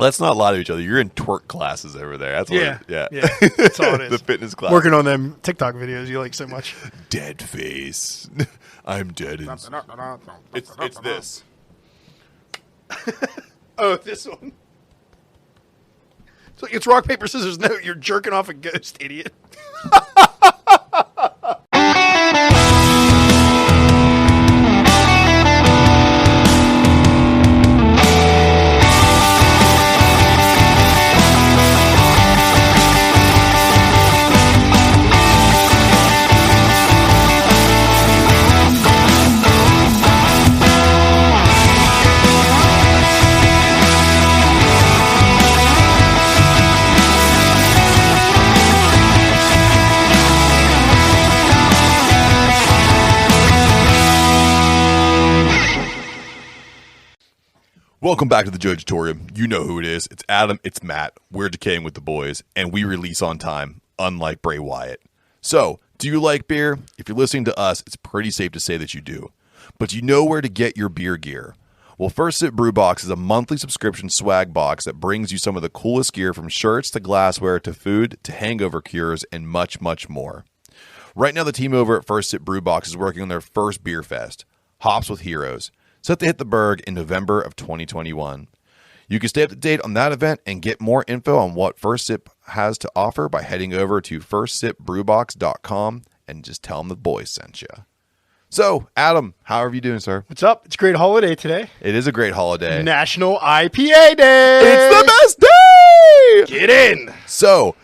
Let's not lie to each other. You're in twerk classes over there. That's Yeah. yeah. That's all it is. The fitness class. Working on them TikTok videos you like so much. Dead face. I'm dead. It's this. Oh, this one. It's rock, paper, scissors. No, you're jerking off a ghost, idiot. Welcome back to the Dwtb. You know who it is. It's Adam. It's Matt. We're decaying with the boys, and we release on time, unlike Bray Wyatt. So, do you like beer? If you're listening to us, it's pretty safe to say that you do. But do you know where to get your beer gear? Well, First Sip Brew Box is a monthly subscription swag box that brings you some of the coolest gear from shirts to glassware to food to hangover cures and much, much more. Right now, the team over at First Sip Brew Box is working on their first beer fest, Hops with Heroes, set to hit the Berg in November of 2021. You can stay up to date on that event and get more info on what First Sip has to offer by heading over to firstsipbrewbox.com and just tell them the boys sent you. So, Adam, how are you doing, sir? What's up? It's a great holiday today. It is a great holiday. National IPA Day. It's the best day! Get in. So,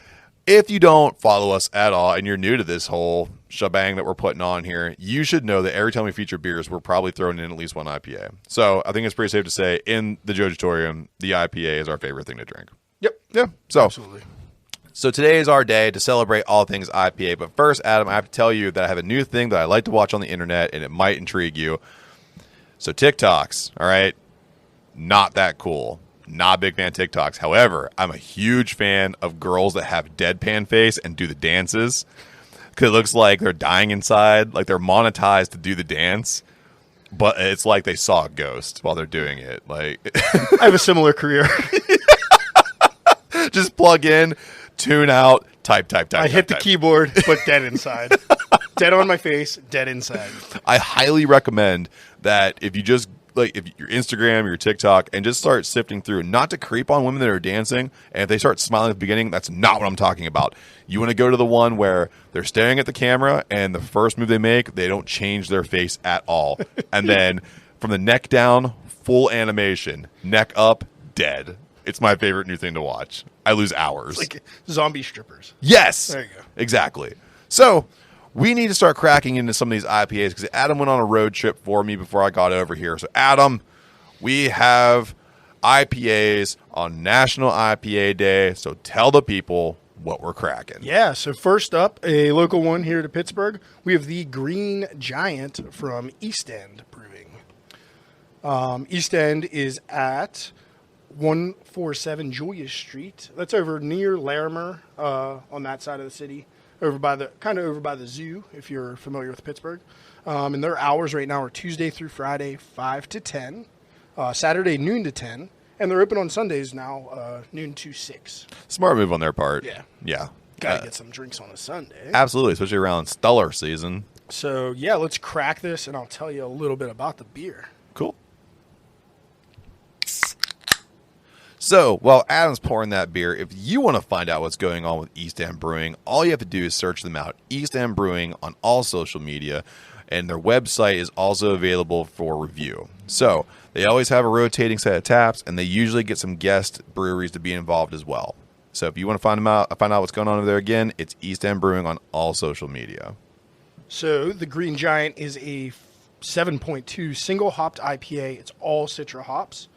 if you don't follow us at all and you're new to this whole shebang that we're putting on here, you should know that every time we feature beers, we're probably throwing in at least one IPA. So I think it's pretty safe to say in the Dwtb, the IPA is our favorite thing to drink. Yep. Yeah. So, Absolutely. So today is our day to celebrate all things IPA. But first, Adam, I have to tell you that I have a new thing that I like to watch on the internet, and it might intrigue you. So TikToks, all right? Not that cool. Not a big fan of TikToks. However, I'm a huge fan of girls that have deadpan face and do the dances. Because it looks like they're dying inside, like they're monetized to do the dance. But it's like they saw a ghost while they're doing it. Like I have a similar career. Just plug in, tune out, type. I hit the keyboard, but dead inside. Dead on my face, dead inside. I highly recommend that if you just if your Instagram, your TikTok, and just start sifting through, not to creep on women that are dancing. And if they start smiling at the beginning, that's not what I'm talking about. You want to go to the one where they're staring at the camera, and the first move they make, they don't change their face at all. And then from the neck down, full animation, neck up, dead. It's my favorite new thing to watch. I lose hours. It's like zombie strippers. Yes. There you go. Exactly. So we need to start cracking into some of these IPAs because Adam went on a road trip for me before I got over here. So, Adam, we have IPAs on National IPA Day. So tell the people what we're cracking. Yeah, so first up, a local one here to Pittsburgh. We have the Green Giant from East End Brewing. East End is at 147 Julius Street. That's over near Larimer on that side of the city. Over by the zoo, if you're familiar with Pittsburgh. And their hours right now are Tuesday through Friday, 5 to 10, Saturday, noon to 10, and they're open on Sundays now, noon to 6. Smart move on their part. Yeah. Gotta get some drinks on a Sunday. Absolutely, especially around Stellar season. So, yeah, let's crack this, and I'll tell you a little bit about the beer. Cool. So, while Adam's pouring that beer, if you want to find out what's going on with East End Brewing, all you have to do is search them out. East End Brewing on all social media, and their website is also available for review. So, they always have a rotating set of taps, and they usually get some guest breweries to be involved as well. So, if you want to find out what's going on over there again, it's East End Brewing on all social media. So, the Green Giant is a 7.2 single hopped IPA. It's all Citra hops.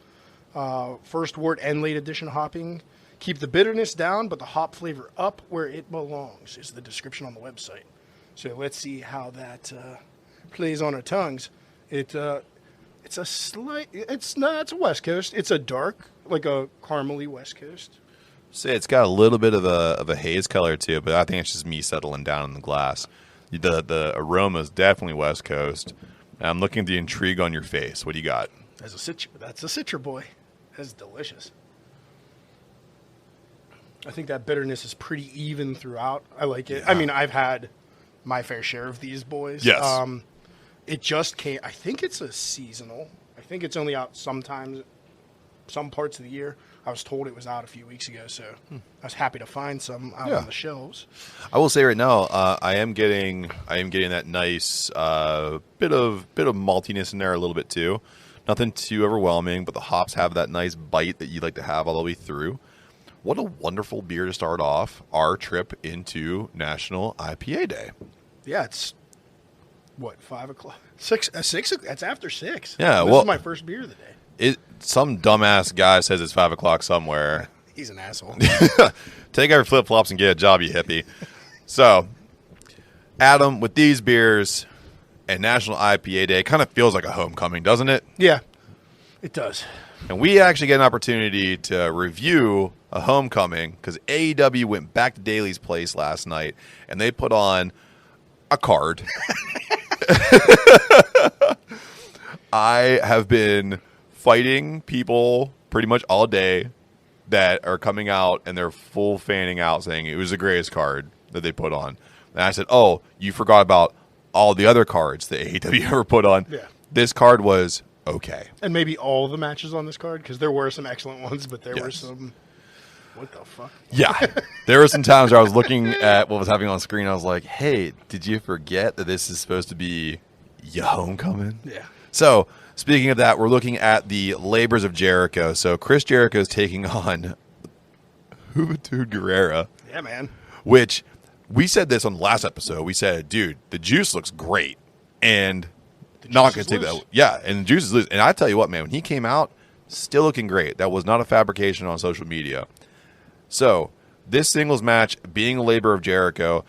First wort and late addition hopping. Keep the bitterness down, but the hop flavor up where it belongs is the description on the website. So let's see how that plays on our tongues. It's a West Coast. It's a dark, like a caramely West Coast. See, it's got a little bit of a haze color to it, but I think it's just me settling down in the glass. The aroma is definitely West Coast. I'm looking at the intrigue on your face. What do you got? That's a Citra boy. That's delicious. I think that bitterness is pretty even throughout. I like it. Yeah. I mean, I've had my fair share of these boys. Yes. It just came. I think it's a seasonal. I think it's only out sometimes, some parts of the year. I was told it was out a few weeks ago, so I was happy to find some out on the shelves. I will say right now, I am getting that nice bit of maltiness in there a little bit too. Nothing too overwhelming, but the hops have that nice bite that you like to have all the way through. What a wonderful beer to start off our trip into National IPA Day. Yeah, it's what, 5 o'clock? 6. That's after 6. Yeah, this is my first beer of the day. Some dumbass guy says it's 5 o'clock somewhere. He's an asshole. Take our flip flops and get a job, you hippie. So, Adam, with these beers and National IPA Day, it kind of feels like a homecoming, doesn't it? Yeah, it does. And we actually get an opportunity to review a homecoming because AEW went back to Daly's place last night and they put on a card. I have been fighting people pretty much all day that are coming out and they're full fanning out saying it was the greatest card that they put on. And I said, oh, you forgot about all the other cards that AEW ever put on. Yeah. This card was okay. And maybe all the matches on this card, because there were some excellent ones, but there were some... What the fuck? Yeah. There were some times where I was looking at what was happening on screen. I was like, hey, did you forget that this is supposed to be your homecoming? Yeah. So, speaking of that, we're looking at the Labors of Jericho. So, Chris Jericho is taking on Juventud Guerrera. Yeah, man. Which, we said this on the last episode. We said, dude, the juice looks great. And not going to take that. Yeah, and the juice is loose. And I tell you what, man, when he came out, still looking great. That was not a fabrication on social media. So, this singles match, being a Labor of Jericho,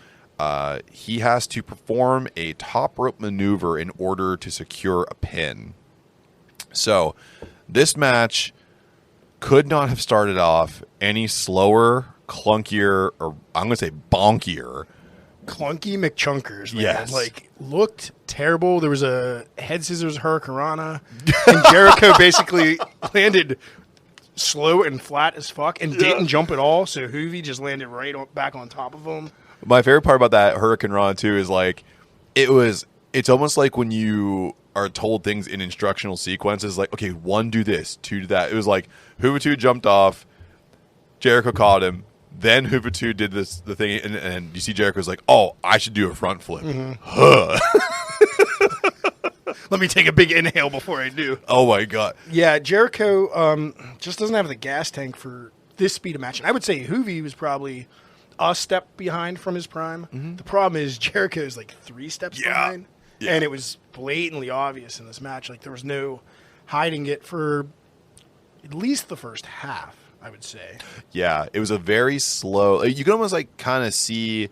he has to perform a top rope maneuver in order to secure a pin. So, this match could not have started off any slower, clunkier, or I'm going to say bonkier. Clunky McChunkers, man. Yes. Like, looked terrible. There was a head scissors hurricanrana, and Jericho basically landed slow and flat as fuck and didn't jump at all, so Hoovy just landed back on top of him. My favorite part about that Hurricane Run, too, is like, it's almost like when you are told things in instructional sequences, like, okay, 1, do this, 2, do that. It was like, Juventud jumped off, Jericho caught him, then Juventud did the thing, and you see Jericho's like, oh, I should do a front flip. Mm-hmm. Huh. Let me take a big inhale before I do. Oh, my God. Yeah, Jericho just doesn't have the gas tank for this speed of match. And I would say Hoovy was probably a step behind from his prime. Mm-hmm. The problem is Jericho is like 3 steps behind. Yeah. And it was blatantly obvious in this match. Like, there was no hiding it for at least the first half, I would say. Yeah, it was a very slow... You can almost like kind of see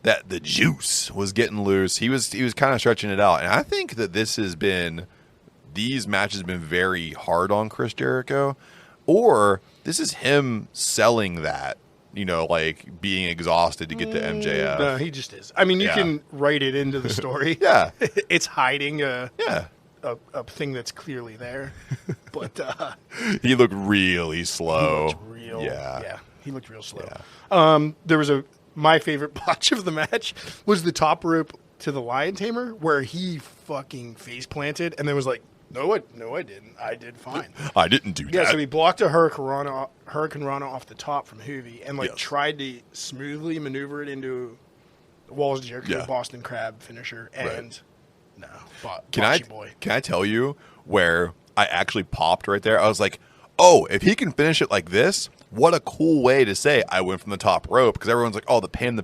that the juice was getting loose. He was kind of stretching it out. And I think that these matches have been very hard on Chris Jericho. Or this is him selling that, like being exhausted to get to MJF. No, he just is. I mean, you can write it into the story. Yeah. It's hiding a thing that's clearly there. But he looked really slow. He looked real. Yeah, he looked real slow. Yeah. There was my favorite botch of the match was the top rope to the Lion Tamer, where he fucking face planted and then was like, No, I didn't. I did fine. I didn't do that. Yeah, so he blocked a Hurricane Rana off the top from Hoovy and tried to smoothly maneuver it into Walls of Jericho Boston Crab finisher. And no, can I tell you where I actually popped right there? I was like, oh, if he can finish it like this, what a cool way to say I went from the top rope, because everyone's like, oh, the pin,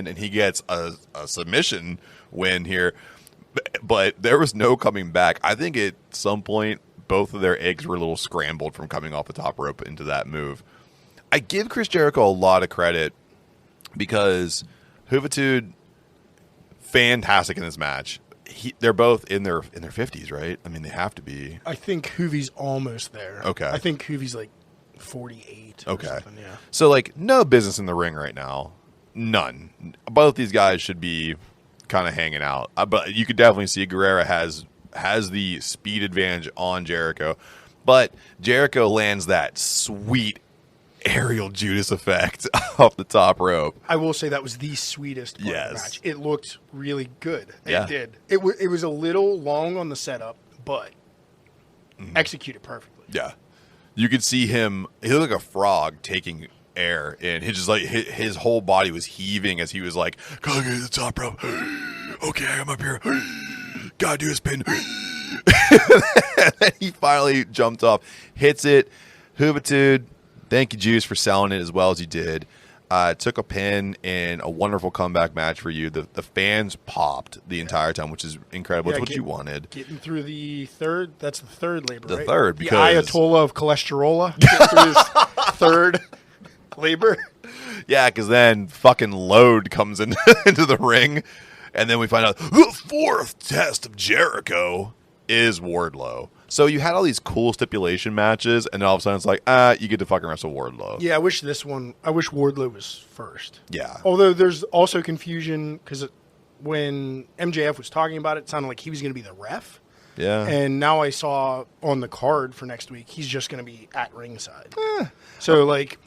and he gets a submission win here. But there was no coming back. I think at some point, both of their eggs were a little scrambled from coming off the top rope into that move. I give Chris Jericho a lot of credit because Juventud, fantastic in this match. They're both in their 50s, right? I mean, they have to be. I think Hoovy's almost there. Okay. I think Hoovy's like 48 or something, yeah. So, like, no business in the ring right now. None. Both these guys should be kind of hanging out. But you could definitely see Guerrera has the speed advantage on Jericho. But Jericho lands that sweet aerial Judas effect off the top rope. I will say that was the sweetest part of the match. It looked really good. Yeah. It did. It was a little long on the setup, but executed perfectly. Yeah. You could see him, he looked like a frog taking air, and his whole body was heaving as he was like, gotta get to the top rope. Okay, I'm up here. Gotta do a spin. And then he finally jumped off, hits it. Hoobitude, thank you, Juice, for selling it as well as you did. Took a pin in a wonderful comeback match for you. The fans popped the entire time, which is incredible. It's what you wanted. Getting through the third, that's the third labor, right? Third, the because... Ayatollah of cholesterol. Getting through his third labor. Yeah, because then fucking Load comes into the ring, and then we find out the fourth test of Jericho is Wardlow. So you had all these cool stipulation matches, and then all of a sudden it's like, you get to fucking wrestle Wardlow. Yeah, I wish Wardlow was first. Yeah. Although there's also confusion because when MJF was talking about it, it sounded like he was going to be the ref. Yeah. And now I saw on the card for next week, he's just going to be at ringside. So, like,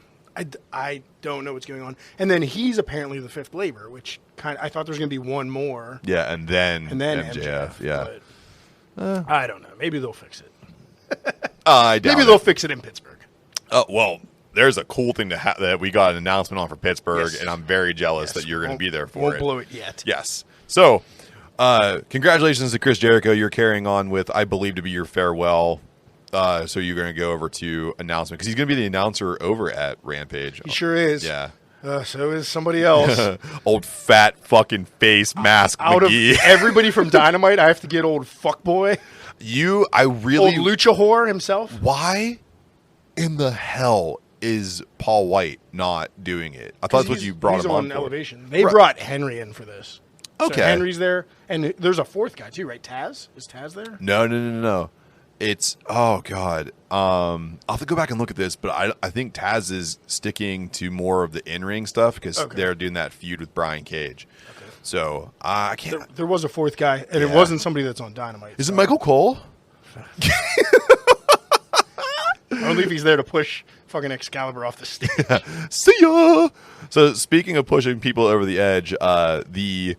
I don't know what's going on. And then he's apparently the fifth labor, which I thought there was going to be one more. Yeah, and then MJF. Yeah. But I don't know. Maybe they'll fix it. I doubt Maybe it. they'll fix it in Pittsburgh. Well, there's a cool thing that we got an announcement on for Pittsburgh, Yes. and I'm very jealous that you're going to be there for Won't it. blow it yet. Yes. So, congratulations to Chris Jericho. You're carrying on with, I believe, to be your farewell. So you're going to go over to announcement because he's going to be the announcer over at Rampage. He sure is. Yeah. So is somebody else. Old fat fucking face mask Out McGee. of everybody from Dynamite, I have to get old fuckboy. Old lucha whore himself. Why in the hell is Paul White not doing it? I thought that's what you brought him on for. Elevation. They brought Henry in for this. Okay. So Henry's there, and there's a fourth guy too, right? Taz? Is Taz there? No. It's, oh God. I'll have to go back and look at this, but I think Taz is sticking to more of the in-ring stuff because they're doing that feud with Brian Cage. Okay. So I can't. There was a fourth guy, and it wasn't somebody that's on Dynamite. Is it Michael Cole? Only if he's there to push fucking Excalibur off the stage. See ya. So speaking of pushing people over the edge, the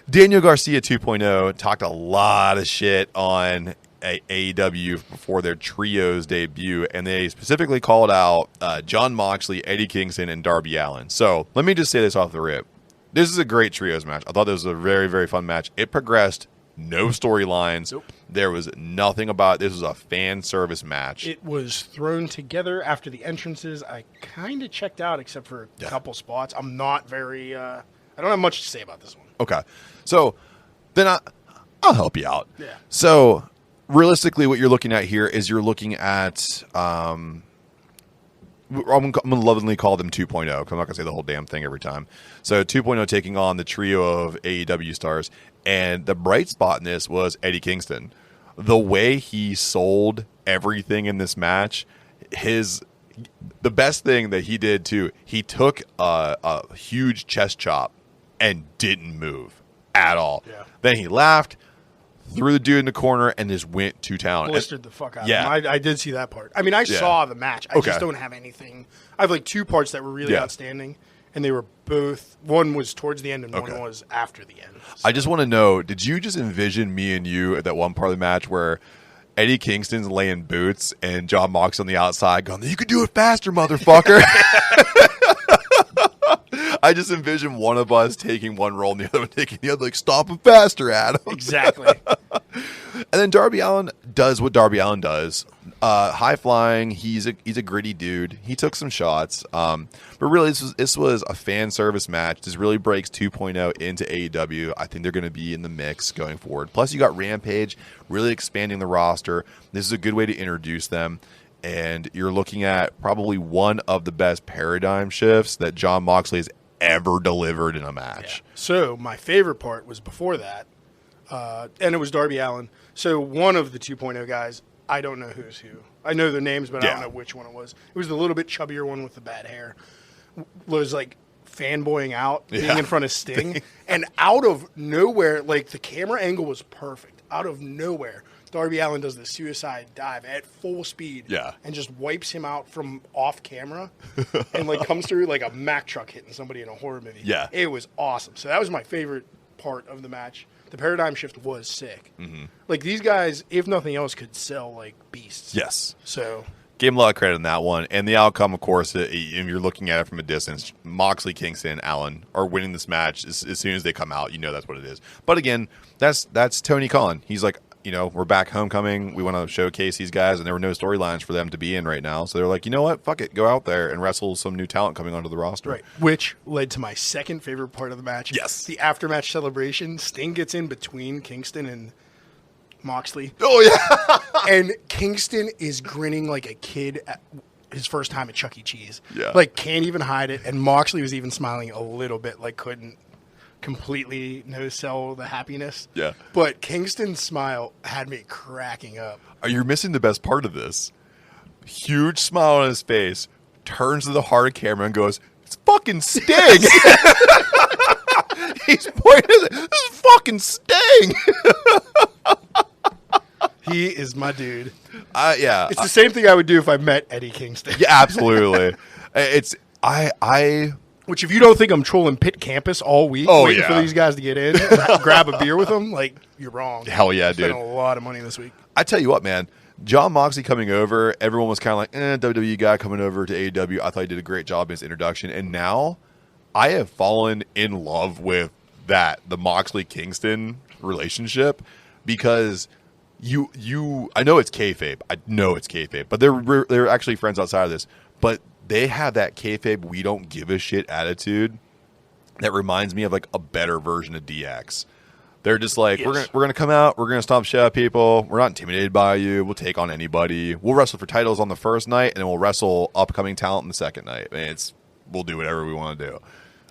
Daniel Garcia 2.0 talked a lot of shit on AEW before their trios debut, and they specifically called out Jon Moxley, Eddie Kingston, and Darby Allin. So let me just say this off the rip. This is a great trios match. I thought this was a very, very fun match. It progressed. No storylines. Nope. There was nothing about it. This was a fan service match. It was thrown together after the entrances. I kind of checked out except for a couple spots. I'm not very... I don't have much to say about this one. Okay. So then I'll help you out. Yeah. So realistically, what you're looking at here is you're looking at... I'm going to lovingly call them 2.0 because I'm not going to say the whole damn thing every time. So 2.0 taking on the trio of AEW stars. And the bright spot in this was Eddie Kingston. The way he sold everything in this match, the best thing that he did too, he took a huge chest chop and didn't move at all. Yeah. Then he laughed, threw the dude in the corner, and just went to town. Blistered the fuck out of him. I did see that part. I mean, I saw the match. I just don't have anything. I have like two parts that were really outstanding, and they were both, one was towards the end and one was after the end. So. I just want to know, did you just envision me and you at that one part of the match where Eddie Kingston's laying boots and Jon Mox on the outside going, you could do it faster, motherfucker. I just envision one of us taking one roll and the other one taking the other, like, stop him faster, Adam. Exactly. And then Darby Allin does what Darby Allin does. High flying. He's a gritty dude. He took some shots. But really, this was a fan service match. This really breaks 2.0 into AEW. I think they're going to be in the mix going forward. Plus, you got Rampage really expanding the roster. This is a good way to introduce them. And you're looking at probably one of the best paradigm shifts that Jon Moxley has ever delivered in a match. Yeah. So my favorite part was before that, and it was Darby Allin. So one of the 2.0 guys, I don't know who's who. I know their names, but I don't know which one it was. It was the little bit chubbier one with the bad hair. Was like fanboying out, being in front of Sting, and out of nowhere, like the camera angle was perfect. Out of nowhere, Darby Allin does the suicide dive at full speed. Yeah. And just wipes him out from off camera and like comes through like a Mack truck hitting somebody in a horror movie. Yeah. It was awesome. So that was my favorite part of the match. The paradigm shift was sick. Mm-hmm. Like these guys, if nothing else, could sell like beasts. Yes. So Gave him a lot of credit on that one. And the outcome, of course, if you're looking at it from a distance, Moxley, Kingston, Allen are winning this match. As soon as they come out, you know that's what it is. But again, that's Tony Khan. He's like, we're back homecoming. We want to showcase these guys, and there were no storylines for them to be in right now. So they're like, you know what? Fuck it. Go out there and wrestle some new talent coming onto the roster. right, which led to my second favorite part of the match. Yes. The after-match celebration. Sting gets in between Kingston and Moxley. Oh, yeah. And Kingston is grinning like a kid at his first time at Chuck E. Cheese. Yeah. Like, can't even hide it. And Moxley was even smiling a little bit, like couldn't completely no-sell the happiness. Yeah. But Kingston's smile had me cracking up. You're missing the best part of this. Huge smile on his face, turns to the hard camera and goes, it's fucking Sting. He's pointing at it. This is fucking Sting. He is my dude. Yeah. It's the same thing I would do if I met Eddie Kingston. Yeah, absolutely. Which, if you don't think I'm trolling Pitt campus all week, waiting for these guys to get in, and grab a beer with them, like, you're wrong. Hell yeah, dude. Spent a lot of money this week. I tell you what, man. John Moxley coming over, everyone was kind of like, WWE guy coming over to AEW. I thought he did a great job in his introduction. And now I have fallen in love with the Moxley-Kingston relationship because I know it's kayfabe. I know it's kayfabe. But they're actually friends outside of this. But they have that kayfabe, we don't give a shit attitude that reminds me of like a better version of DX. They're just like, yes. we're gonna come out, we're gonna stomp shit out people, we're not intimidated by you, we'll take on anybody, we'll wrestle for titles on the first night, and then we'll wrestle upcoming talent on the second night. And we'll do whatever we want to do.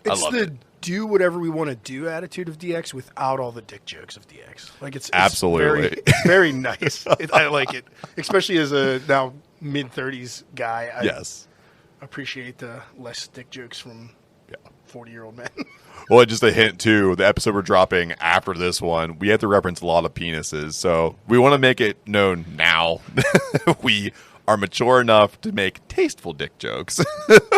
It's the do whatever we want to do attitude of DX without all the dick jokes of DX. Like it's absolutely very, very nice. I like it, especially as a now mid-30s guy. Yes. Appreciate the less dick jokes from 40-year-old men. Well, just a hint too, the episode we're dropping after this one, we have to reference a lot of penises. So we want to make it known now we are mature enough to make tasteful dick jokes.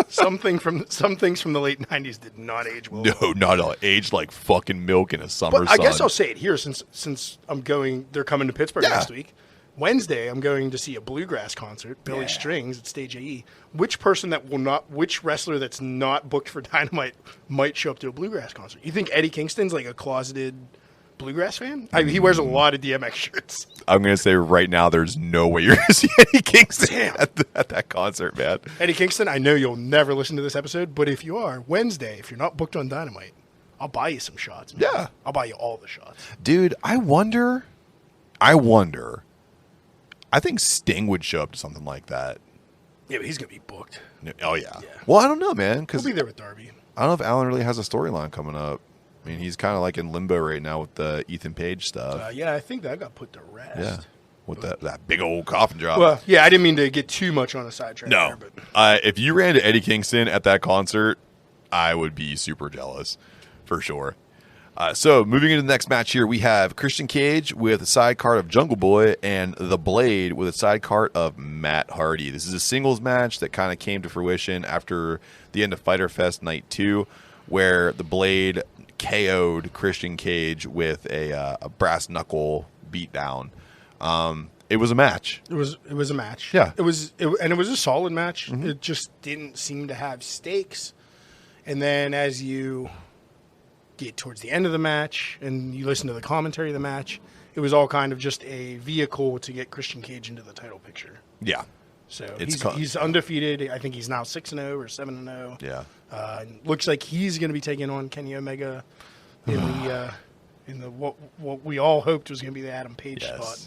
Some things from the late 90s did not age well. No, not at all. Aged like fucking milk in a summer But sun. I guess I'll say it here since they're coming to Pittsburgh next week. Wednesday, I'm going to see a bluegrass concert, Billy Strings at Stage AE. Which wrestler that's not booked for Dynamite might show up to a bluegrass concert? You think Eddie Kingston's like a closeted bluegrass fan? He wears a lot of DMX shirts. I'm going to say right now, there's no way you're going to see Eddie Kingston at that concert, man. Eddie Kingston, I know you'll never listen to this episode, but if you are, Wednesday, if you're not booked on Dynamite, I'll buy you some shots, man. Yeah. I'll buy you all the shots. Dude, I wonder. I think Sting would show up to something like that. Yeah, but he's going to be booked. Oh, yeah. Well, I don't know, man. He'll Because be there with Darby. I don't know if Alan really has a storyline coming up. I mean, he's kind of like in limbo right now with the Ethan Page stuff. Yeah, I think that got put to rest. Yeah. With that big old coffin drop. Well, yeah, I didn't mean to get too much on a sidetrack No. there. But If you ran to Eddie Kingston at that concert, I would be super jealous, for sure. So moving into the next match here, we have Christian Cage with a side card of Jungle Boy and The Blade with a side card of Matt Hardy. This is a singles match that kind of came to fruition after the end of Fyter Fest Night 2, where The Blade KO'd Christian Cage with a brass knuckle beatdown. It was a match. it was a match. Yeah. It was a solid match. Mm-hmm. It just didn't seem to have stakes. And then as you get towards the end of the match and you listen to the commentary of the match, it was all kind of just a vehicle to get Christian Cage into the title picture. Yeah. So he's undefeated. I think he's now 6-0 or 7-0. Yeah. Looks like he's going to be taking on Kenny Omega in the what we all hoped was going to be the Adam Page spot.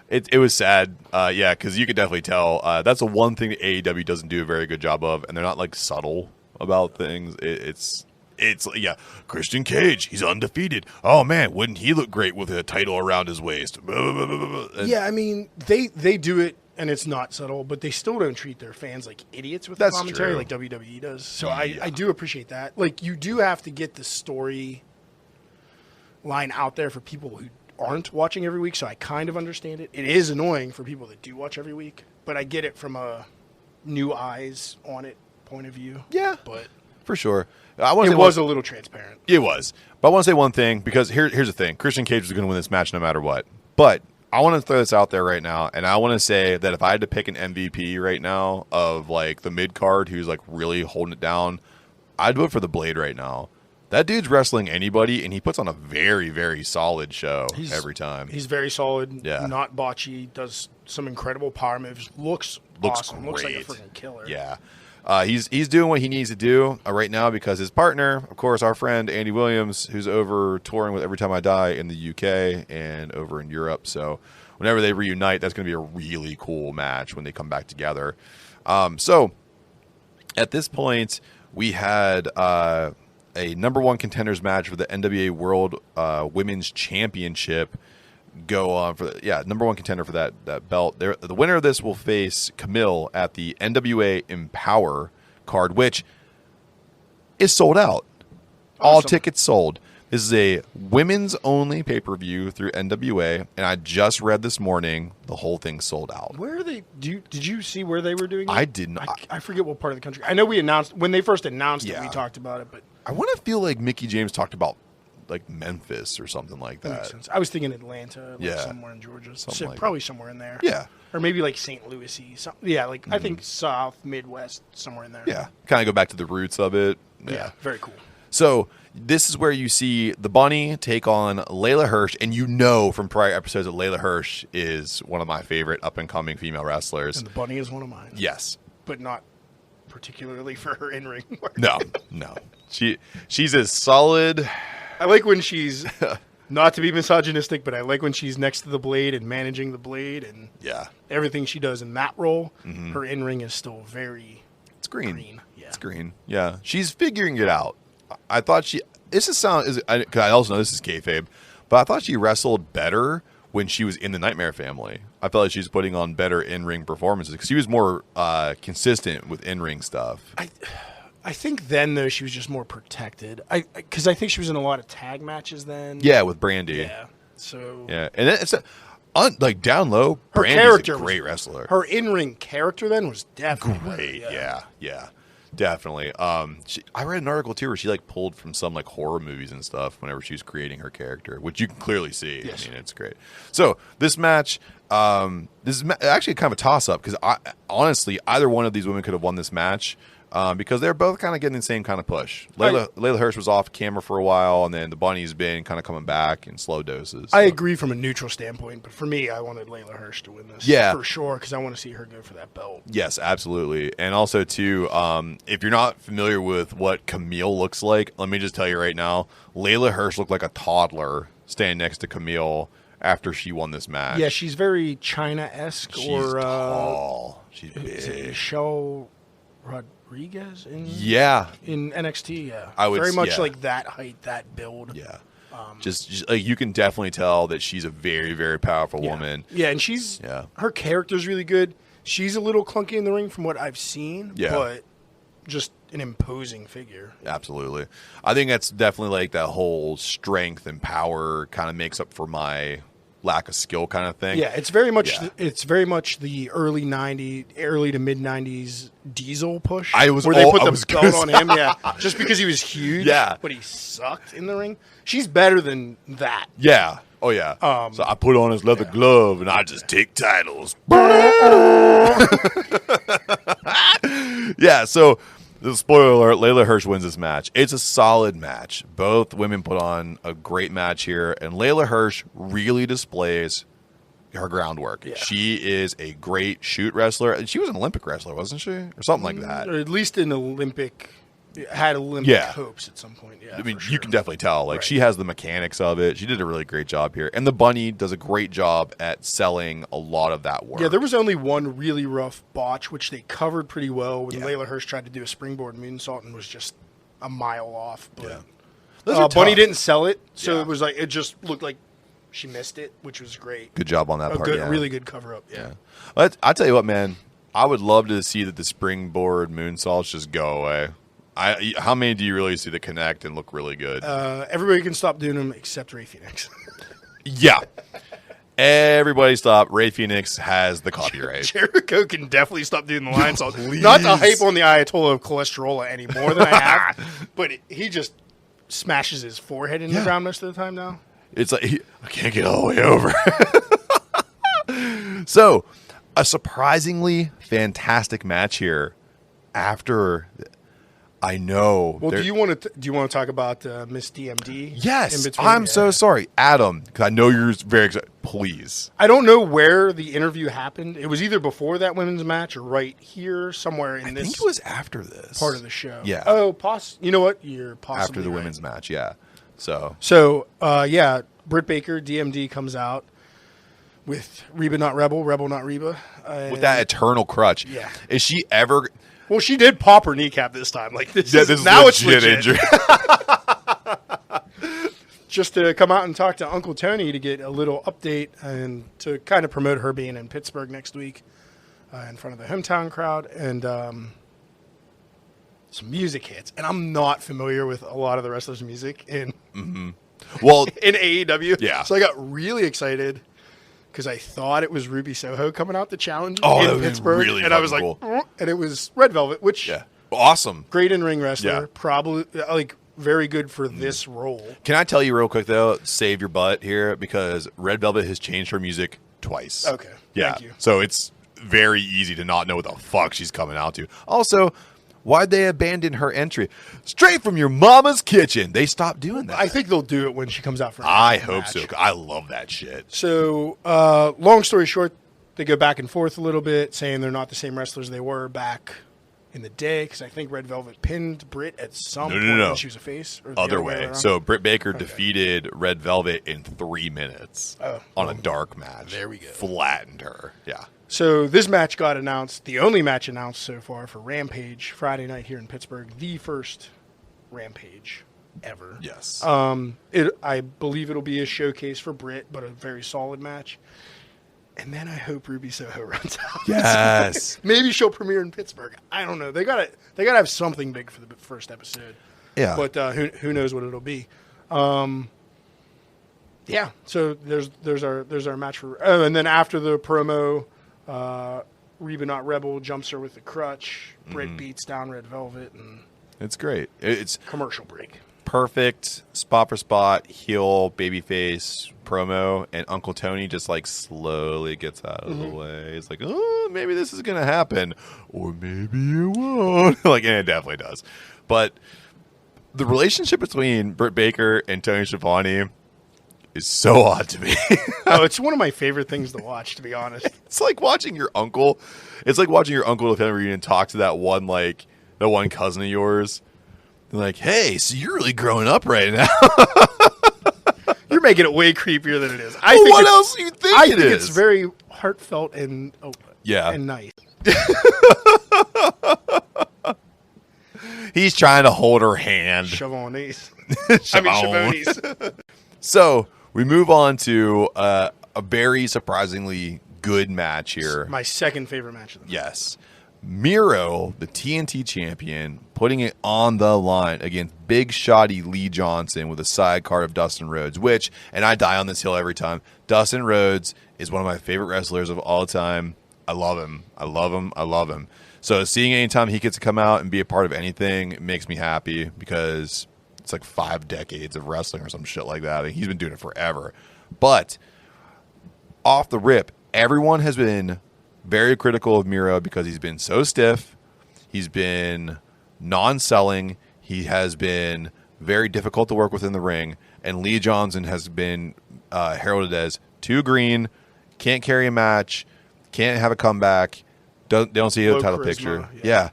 It was sad, because you could definitely tell. That's the one thing that AEW doesn't do a very good job of, and they're not like subtle about things. It's Christian Cage, he's undefeated. Oh man, wouldn't he look great with a title around his waist? And Yeah, I mean they do it, and it's not subtle, but they still don't treat their fans like idiots with the That's commentary true. like WWE does. So Yeah. I do appreciate that. Like, you do have to get the story line out there for people aren't watching every week, so I kind of understand it. It is annoying for people that do watch every week, but I get it from a new eyes on it point of view. Yeah, but for sure. it was a little transparent. It was. But I want to say one thing, because here's the thing. Christian Cage was going to win this match no matter what. But I want to throw this out there right now, and I want to say that if I had to pick an MVP right now of, like, the mid-card who's, like, really holding it down, I'd vote for the Blade right now. That dude's wrestling anybody, and he puts on a very, very solid show every time. He's very solid, Yeah. not botchy, does some incredible power moves, looks awesome, great. looks like a freaking killer. Yeah. He's doing what he needs to do right now because his partner, of course, our friend Andy Williams, who's over touring with Every Time I Die in the UK and over in Europe. So whenever they reunite, that's going to be a really cool match when they come back together. So at this point, we had a number one contenders match for the NWA World Women's Championship go on for number one contender for that belt. The winner of this will face Camille at the NWA Empower card, which is sold out. Awesome. All tickets sold. This is a women's only pay-per-view through NWA, and I just read this morning the whole thing sold out. Where are they? Did you see where they were doing it? I didn't. I forget what part of the country. I know we announced when they first announced it. We talked about it, but I want to feel like Mickey James talked about like Memphis or something like that. Makes sense. I was thinking Atlanta, somewhere in Georgia, probably somewhere in there. Yeah, or maybe like St. Louis-y. I think South, Midwest, somewhere in there. Yeah, kind of go back to the roots of it. Yeah, very cool. So this is where you see the Bunny take on Layla Hirsch, and you know from prior episodes that Layla Hirsch is one of my favorite up-and-coming female wrestlers. And the Bunny is one of mine. Yes. But not particularly for her in-ring work. No. She's as solid. I like when she's, not to be misogynistic, but I like when she's next to the Blade and managing the Blade and everything she does in that role. Mm-hmm. Her in-ring is still very green. Yeah. It's green. Yeah. She's figuring it out. I thought because I also know this is kayfabe, but I thought she wrestled better when she was in the Nightmare Family. I felt like she was putting on better in-ring performances because she was more consistent with in-ring stuff. I think then, though, she was just more protected. Because I think she was in a lot of tag matches then. Yeah, with Brandy. Yeah. So. Yeah, and it's like down low, Brandy's a great wrestler. Her in-ring character then was definitely great. Yeah. Definitely. I read an article too where she like pulled from some like horror movies and stuff whenever she was creating her character, which you can clearly see. Yes. I mean, it's great. So this match, this is actually kind of a toss-up because honestly, either one of these women could have won this match. Because they're both kind of getting the same kind of push. Layla Hirsch was off camera for a while, and then the Bunny's been kind of coming back in slow doses. So. I agree from a neutral standpoint, but for me, I wanted Layla Hirsch to win this. Yeah. For sure, because I want to see her go for that belt. Yes, absolutely. And also, too, if you're not familiar with what Camille looks like, let me just tell you right now, Layla Hirsch looked like a toddler standing next to Camille after she won this match. Yeah, she's very China-esque. She's tall. She's big. Is it Michelle Rodriguez in NXT, very much like that height, that build. Yeah, just like you can definitely tell that she's a very, very powerful woman. Yeah, and her character's really good. She's a little clunky in the ring from what I've seen, but just an imposing figure. Absolutely, I think that's definitely like that whole strength and power kind of makes up for my lack of skill kind of thing. Yeah, it's very much the early to mid 90s Diesel push. They put the belt on him, just because he was huge, but he sucked in the ring. She's better than that. Yeah. Oh yeah. So I put on his leather glove and I just take titles. Yeah, so the spoiler alert, Layla Hirsch wins this match. It's a solid match. Both women put on a great match here, and Layla Hirsch really displays her groundwork. Yeah. She is a great shoot wrestler. She was an Olympic wrestler, wasn't she? Or something like that. Or at least an Olympic... Had Olympic hopes at some point. Yeah, I mean, you can definitely tell. Like, she has the mechanics of it. She did a really great job here. And the Bunny does a great job at selling a lot of that work. Yeah, there was only one really rough botch, which they covered pretty well when Layla Hirsch tried to do a springboard moonsault and was just a mile off. But Bunny didn't sell it, so it was like it just looked like she missed it, which was great. Good job on that part. Really good cover-up, I tell you what, man. I would love to see that the springboard moonsaults just go away. How many do you really see that connect and look really good? Everybody can stop doing them except Ray Phoenix. Yeah. Everybody stop. Ray Phoenix has the copyright. Jericho can definitely stop doing the line salt. Not to hype on the Ayatollah of cholesterol any more than I have, but he just smashes his forehead in the ground most of the time now. It's like, I can't get all the way over. So, a surprisingly fantastic match here. After, I know. Well, do you want to talk about Miss DMD? Yes, I'm so sorry, Adam, because I know you're very excited. Please. I don't know where the interview happened. It was either before that women's match or right here somewhere in this. I think it was after this part of the show. Yeah. Oh, you know what? You're possibly after the right. women's match. Yeah. So, Britt Baker, DMD, comes out with Reba Not Rebel, Rebel Not Reba. With that eternal crutch. Yeah. Is she ever... Well, she did pop her kneecap this time. Like this is now legit. It's legit injury. Just to come out and talk to Uncle Tony to get a little update and to kind of promote her being in Pittsburgh next week in front of the hometown crowd, and some music hits. And I'm not familiar with a lot of the wrestlers' music in Well, in AEW. Yeah. So I got really excited because I thought it was Ruby Soho coming out to challenge that in was Pittsburgh. really and I was like, cool. and it was Red Velvet, which awesome. great in-ring wrestler, Yeah. probably like very good for this role. Can I tell you real quick, though, save your butt here, because Red Velvet has changed her music twice. Okay. Yeah. Thank you. So it's very easy to not know what the fuck she's coming out to. Also, why'd they abandon her entry? Straight from your mama's kitchen. They stopped doing that. I think they'll do it when she comes out for an I actual hope match. so. I love that shit. So, long story short, they go back and forth a little bit, saying they're not the same wrestlers they were back in the day, because I think Red Velvet pinned Britt at some point when she was a face. Or the Other way. around. So Britt Baker defeated Red Velvet in 3 minutes on a dark match. There we go. Flattened her. Yeah. So this match got announced, the only match announced so far for Rampage Friday night here in Pittsburgh, the first Rampage ever. Yes. I believe it'll be a showcase for Britt, but a very solid match. And then I hope Ruby Soho runs out. Yes. Maybe she'll premiere in Pittsburgh. I don't know. They gotta have something big for the first episode. Yeah. But who knows what it'll be. Yeah. So there's our match for. Oh, and then after the promo, Reba Not Rebel jumps her with the crutch. Britt beats down Red Velvet, and It's great. It's commercial break. perfect spot for spot heel babyface promo, and Uncle Tony just like slowly gets out of the way. He's like, oh, maybe this is gonna happen, or maybe it won't. Like, and it definitely does. But the relationship between Britt Baker and Tony Schiavone is so odd to me. Oh, it's one of my favorite things to watch, to be honest. It's like watching your uncle. It's like watching your uncle at a family reunion talk to that one cousin of yours. They're like, hey, so you're really growing up right now. You're making it way creepier than it is. What else do you think I it think is? it's very heartfelt and and nice. He's trying to hold her hand. Chavonis. Chavon. Chavonis. So we move on to a very surprisingly good match here. My second favorite match of the night. Yes. Miro, the TNT champion, putting it on the line against big shotty Lee Johnson with a side card of Dustin Rhodes, which, and I die on this hill every time, Dustin Rhodes is one of my favorite wrestlers of all time. I love him. I love him. I love him. So seeing anytime he gets to come out and be a part of anything, it makes me happy, because it's like 5 decades of wrestling or some shit like that. And he's been doing it forever. But off the rip, everyone has been very critical of Miro because he's been so stiff. He's been non-selling. He has been very difficult to work with in the ring. And Lee Johnson has been heralded as too green, can't carry a match, can't have a comeback, they don't see a title charisma, picture. yeah. Yeah.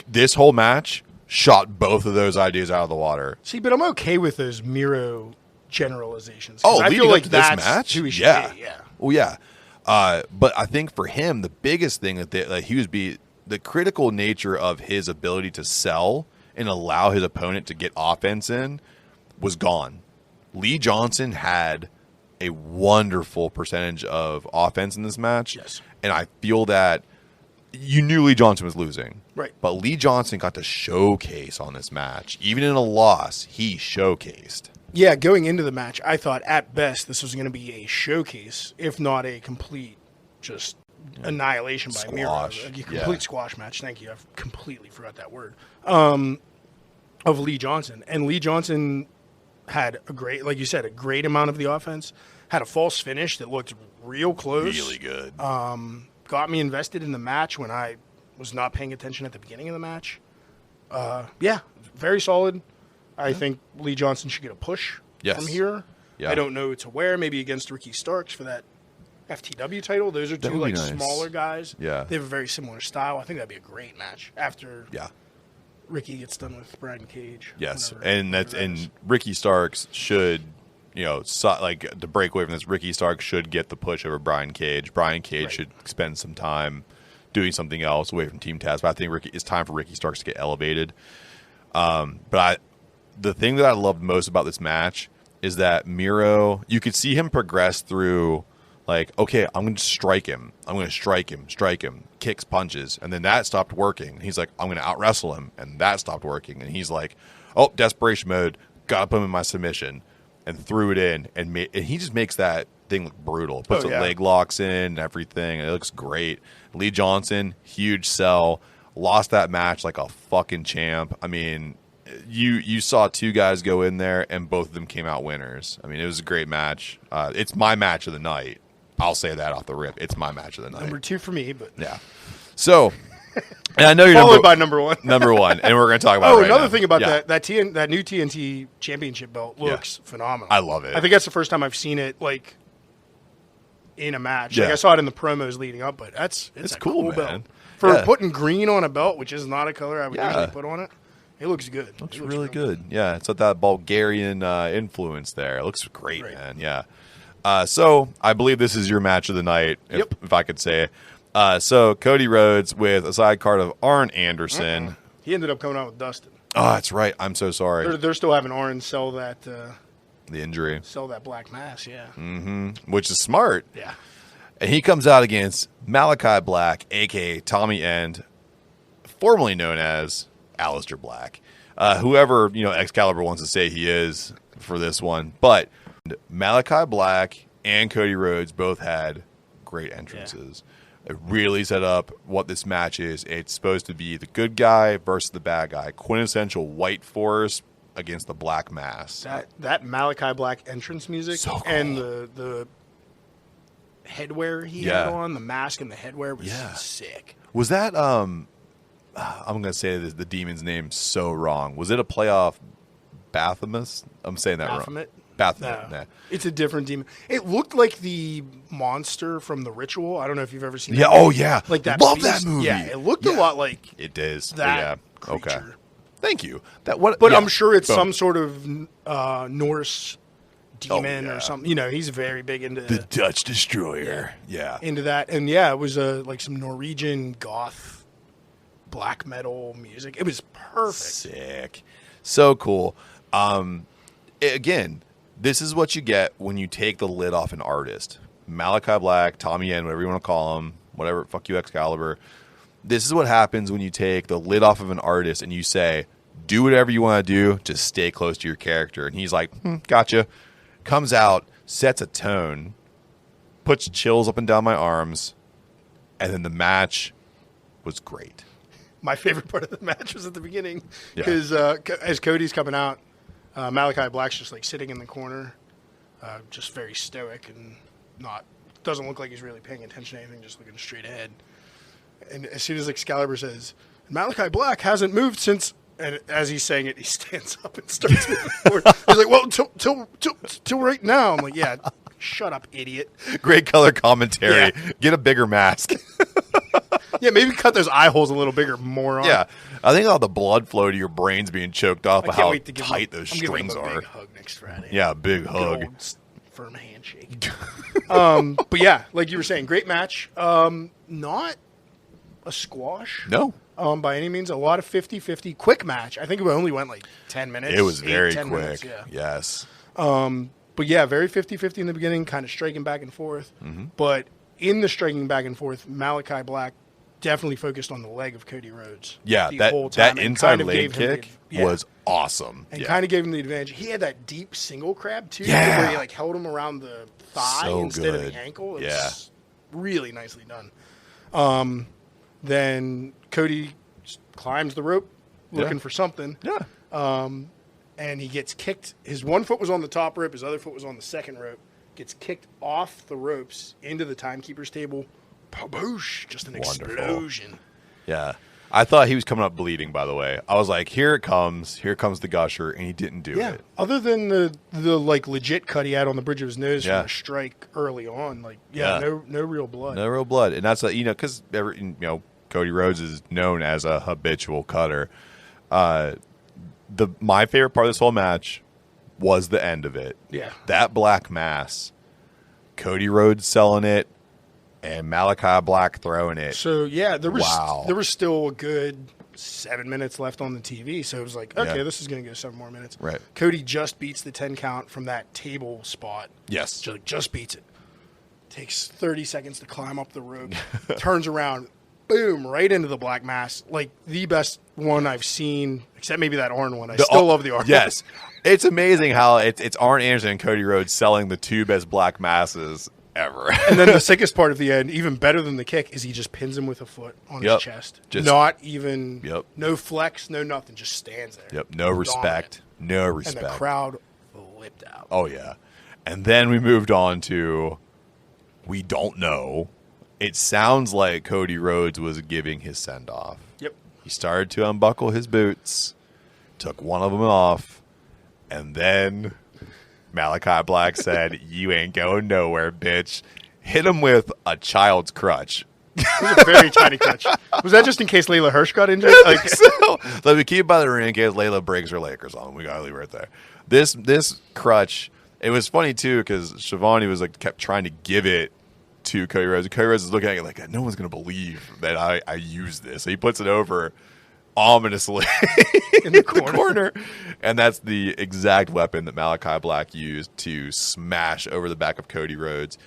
This whole match shot both of those ideas out of the water. See, but I'm okay with those Miro generalizations. 'Cause I leading feel up like to this that's match? who he should Yeah. be. Yeah. Well, yeah. But I think for him, the biggest thing the critical nature of his ability to sell and allow his opponent to get offense in was gone. Lee Johnson had a wonderful percentage of offense in this match. Yes. And I feel that you knew Lee Johnson was losing. Right. But Lee Johnson got to showcase on this match. Even in a loss, he showcased. Yeah, going into the match, I thought at best this was going to be a showcase, if not a complete just annihilation by Miro. Squash. A complete squash match. Thank you. I've completely forgot that word. Of Lee Johnson. And Lee Johnson had a great, like you said, a great amount of the offense. Had a false finish that looked real close. Really good. Got me invested in the match when I was not paying attention at the beginning of the match. Yeah, very solid. I think Lee Johnson should get a push from here. Yeah. I don't know to where. Maybe against Ricky Starks for that FTW title. Those are two like smaller guys. Yeah. They have a very similar style. I think that'd be a great match after Ricky gets done with Brian Cage. Yes, whenever and Ricky Starks should, like to break away from this. Ricky Starks should get the push over Brian Cage. Brian Cage should spend some time doing something else away from Team Taz. But I think it's time for Ricky Starks to get elevated. The thing that I loved most about this match is that Miro, you could see him progress through, like, okay, I'm going to strike him. I'm going to strike him, kicks, punches. And then that stopped working. He's like, I'm going to out-wrestle him. And that stopped working. And he's like, oh, desperation mode, got to put him in my submission. And threw it in. And he just makes that thing look brutal. Puts the leg locks in and everything. And it looks great. Lee Johnson, huge sell. Lost that match like a fucking champ. I mean, you saw two guys go in there, and both of them came out winners. I mean, it was a great match. It's my match of the night. I'll say that off the rip. It's my match of the night. Number 2 for me, but yeah. So, and I know you're followed by number 1. Number 1, and we're going to talk about. Another thing about that new TNT Championship belt looks phenomenal. I love it. I think that's the first time I've seen it like in a match. Like I saw it in the promos leading up, but it's a cool man. belt for putting green on a belt, which is not a color I would usually put on it. It looks good. Looks really good. Yeah, it's got that Bulgarian influence there. It looks great, man. Yeah. So I believe this is your match of the night, if I could say. So Cody Rhodes with a side card of Arn Anderson. He ended up coming out with Dustin. Oh, that's right. I'm so sorry. They're still having Arn sell that. The injury. Sell that black mass, yeah. Mm-hmm. Which is smart. Yeah. And he comes out against Malachi Black, a.k.a. Tommy End, formerly known as Aleister Black. Whoever, Excalibur wants to say he is for this one. But Malachi Black and Cody Rhodes both had great entrances. It really set up what this match is. It's supposed to be the good guy versus the bad guy. Quintessential white force against the black mass. That Malachi Black entrance music so cool. And the headwear he had on, the mask and the headwear was sick. Was that I'm going to say the demon's name so wrong. Was it a playoff Baphomet? I'm saying that wrong. Baphomet. No. It's a different demon. It looked like the monster from The Ritual. I don't know if you've ever seen it. Yeah, oh yeah. Like that. Love beast. that movie. Yeah, it looked a lot like it is. That creature. Okay. Thank you. I'm sure it's some sort of Norse demon or something. He's very big into the Dutch Destroyer. Yeah. Into that. And it was like some Norwegian goth black metal music. It was perfect. Sick. So cool. Again, this is what you get when you take the lid off an artist. Malachi Black, Tommy End, whatever you want to call him, whatever, fuck you, Excalibur. This is what happens when you take the lid off of an artist and you say, do whatever you want to do, just stay close to your character. And he's like, gotcha. Comes out, sets a tone, puts chills up and down my arms, and then the match was great. My favorite part of the match was at the beginning because as Cody's coming out, Malachi Black's just like sitting in the corner, just very stoic and doesn't look like he's really paying attention to anything, just looking straight ahead. And as soon as Excalibur says, Malachi Black hasn't moved since, and as he's saying it, he stands up and starts moving forward. He's like, well, till right now. I'm like, yeah, shut up, idiot. Great color commentary. Yeah. Get a bigger mask. Yeah, maybe cut those eye holes a little bigger, moron. Yeah, I think all the blood flow to your brain's being choked off by how tight those strings are. I'm giving him a big hug next Friday. Yeah, big hug. Good old firm handshake. But yeah, like you were saying, great match. Not a squash. No. By any means. A lot of 50-50. Quick match. I think it only went like 10 minutes. It was very quick. Minutes, yeah. Yes. But yeah, very 50-50 in the beginning, kind of striking back and forth. Mm-hmm. But in the striking back and forth, Malachi Black definitely focused on the leg of Cody Rhodes. Yeah, that inside leg kick was awesome. And kind of gave him the advantage. He had that deep single crab, too, Yeah. where he like held him around the thigh instead of the ankle. It's really nicely done. Then Cody climbs the rope looking for something. Yeah. And he gets kicked. His one foot was on the top rope. His other foot was on the second rope. Gets kicked off the ropes into the timekeeper's table. Paboosh! Just an explosion. Yeah. I thought he was coming up bleeding, by the way. I was like, here it comes. Here comes the gusher. And he didn't do it. Other than the like legit cut he had on the bridge of his nose from a strike early on. Like, no real blood. No real blood. And that's, because, Cody Rhodes is known as a habitual cutter. My favorite part of this whole match was the end of it. Yeah. That black mass, Cody Rhodes selling it, and Malachi Black throwing it. So, there was still a good 7 minutes left on the TV. So it was like, okay, this is going to go 7 more minutes. Right. Cody just beats the 10 count from that table spot. Yes. Just beats it. Takes 30 seconds to climb up the rope. Turns around. Boom, right into the black mass. Like the best one I've seen, except maybe that Arn one. I still love the Arn one. Yes. It's amazing how it's Arn Anderson and Cody Rhodes selling the 2 best black masses ever. And then the sickest part of the end, even better than the kick, is he just pins him with a foot on his chest. Not even, no flex, no nothing, just stands there. Yep, no respect. No respect. And the crowd flipped out. Oh, yeah. And then we moved on to, we don't know. It sounds like Cody Rhodes was giving his send-off. Yep. He started to unbuckle his boots, took one of them off, and then Malachi Black said, "You ain't going nowhere, bitch." Hit him with a child's crutch. It was a very tiny crutch. Was that just in case Layla Hirsch got injured? I think so. Let me keep it by the ring in case Layla breaks her Lakers on. We got to leave it right there. This crutch, it was funny, too, because Shivani was kept trying to give it to Cody Rhodes. Cody Rhodes is looking at it like, no one's going to believe that I use this. So he puts it over ominously in the corner. And that's the exact weapon that Malachi Black used to smash over the back of Cody Rhodes,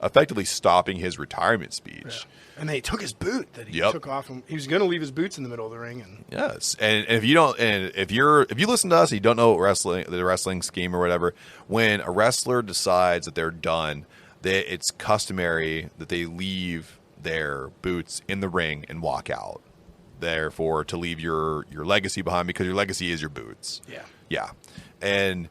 effectively stopping his retirement speech. Yeah. And they took his boot that he took off him. He was going to leave his boots in the middle of the ring. And yes. And if you don't, and if you listen to us, and you don't know what the wrestling scheme or whatever, when a wrestler decides that they're done, it's customary that they leave their boots in the ring and walk out. Therefore, to leave your legacy behind, because your legacy is your boots. Yeah. And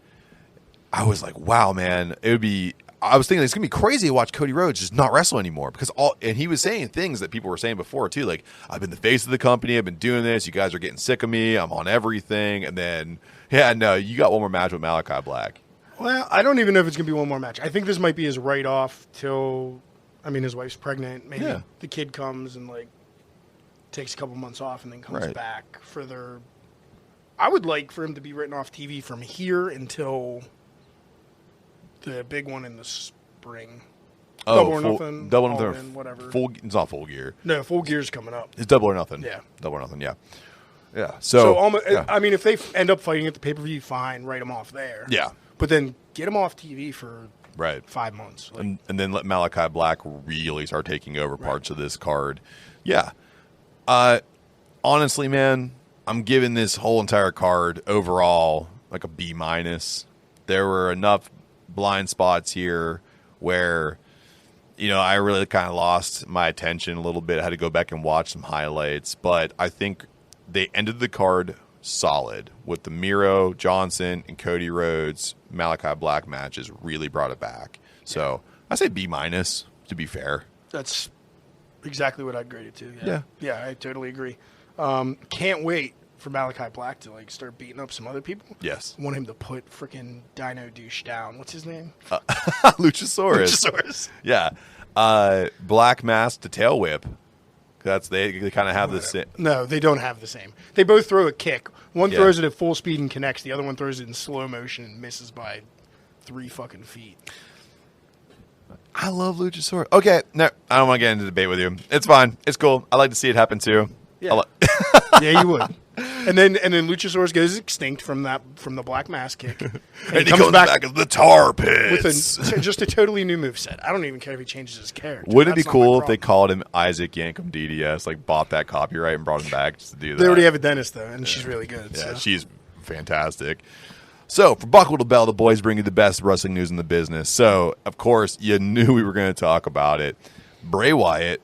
I was like, wow, man, I was thinking it's gonna be crazy to watch Cody Rhodes just not wrestle anymore, because and he was saying things that people were saying before too, like, I've been the face of the company, I've been doing this, you guys are getting sick of me, I'm on everything, and then you got one more match with Malachi Black. Well, I don't even know if it's going to be one more match. I think this might be his write-off till, his wife's pregnant. Maybe the kid comes and, takes a couple months off and then comes back for their... I would like for him to be written off TV from here until the big one in the spring. Double or nothing. Double or nothing. Whatever. It's not Full Gear. No, Full Gear's coming up. It's Double or Nothing. Yeah. Double or Nothing, yeah. Yeah. If they end up fighting at the pay-per-view, fine, write them off there. Yeah. But then get him off TV for 5 months. And then let Malachi Black really start taking over parts of this card. Yeah. Honestly, man, I'm giving this whole entire card overall a B-. There were enough blind spots here where, I really kind of lost my attention a little bit. I had to go back and watch some highlights. But I think they ended the card solid with the Miro, Johnson, and Cody Rhodes Malachi Black matches. Really brought it back. So I say B-, to be fair. That's exactly what I'd grade it to. Yeah, I totally agree. Can't wait for Malachi Black to start beating up some other people. Yes. I want him to put freaking Dino Douche down. What's his name? Luchasaurus. Yeah. Black Mask to tail whip. They kind of have the same. No, they don't have the same. They both throw a kick. One throws it at full speed and connects. The other one throws it in slow motion and misses by 3 fucking feet. I love Luchasaurus. Okay, no, I don't want to get into the debate with you. It's fine. It's cool. I like to see it happen too. Yeah, yeah, you would. And then Luchasaurus goes extinct from the Black Mask kick, and he comes back as the Tar Pits with just a totally new moveset. I don't even care if he changes his character. Wouldn't it be cool if they called him Isaac Yankum DDS, bought that copyright and brought him back just to do that? They already have a dentist though, and she's really good. Yeah, so. she's Fantastic. So, for Buckle to Bell, the boys bring you the best wrestling news in the business. So, of course, you knew we were going to talk about it. Bray Wyatt,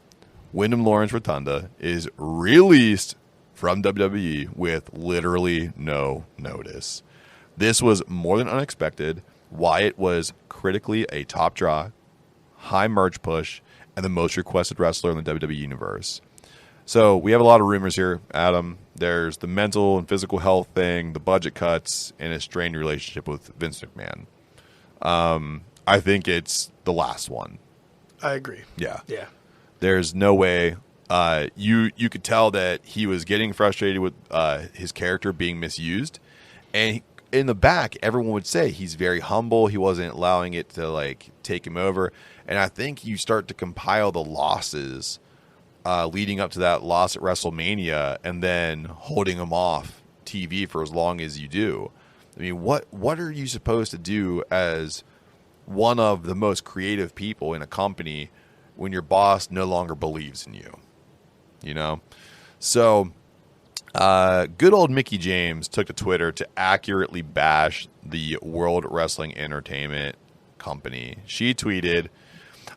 Wyndham Lawrence Rotunda, is released from WWE with literally no notice. This was more than unexpected. Wyatt was critically a top draw, high merch push, and the most requested wrestler in the WWE universe. So we have a lot of rumors here, Adam. There's the mental and physical health thing, the budget cuts, and a strained relationship with Vince McMahon. I think it's the last one. I agree. Yeah. Yeah. There's no way. You could tell that he was getting frustrated with his character being misused. And in the back, everyone would say he's very humble. He wasn't allowing it to take him over. And I think you start to compile the losses leading up to that loss at WrestleMania and then holding him off TV for as long as you do. I mean, what are you supposed to do as one of the most creative people in a company when your boss no longer believes in you? You know? So, good old Mickie James took to Twitter to accurately bash the World Wrestling Entertainment Company. She tweeted,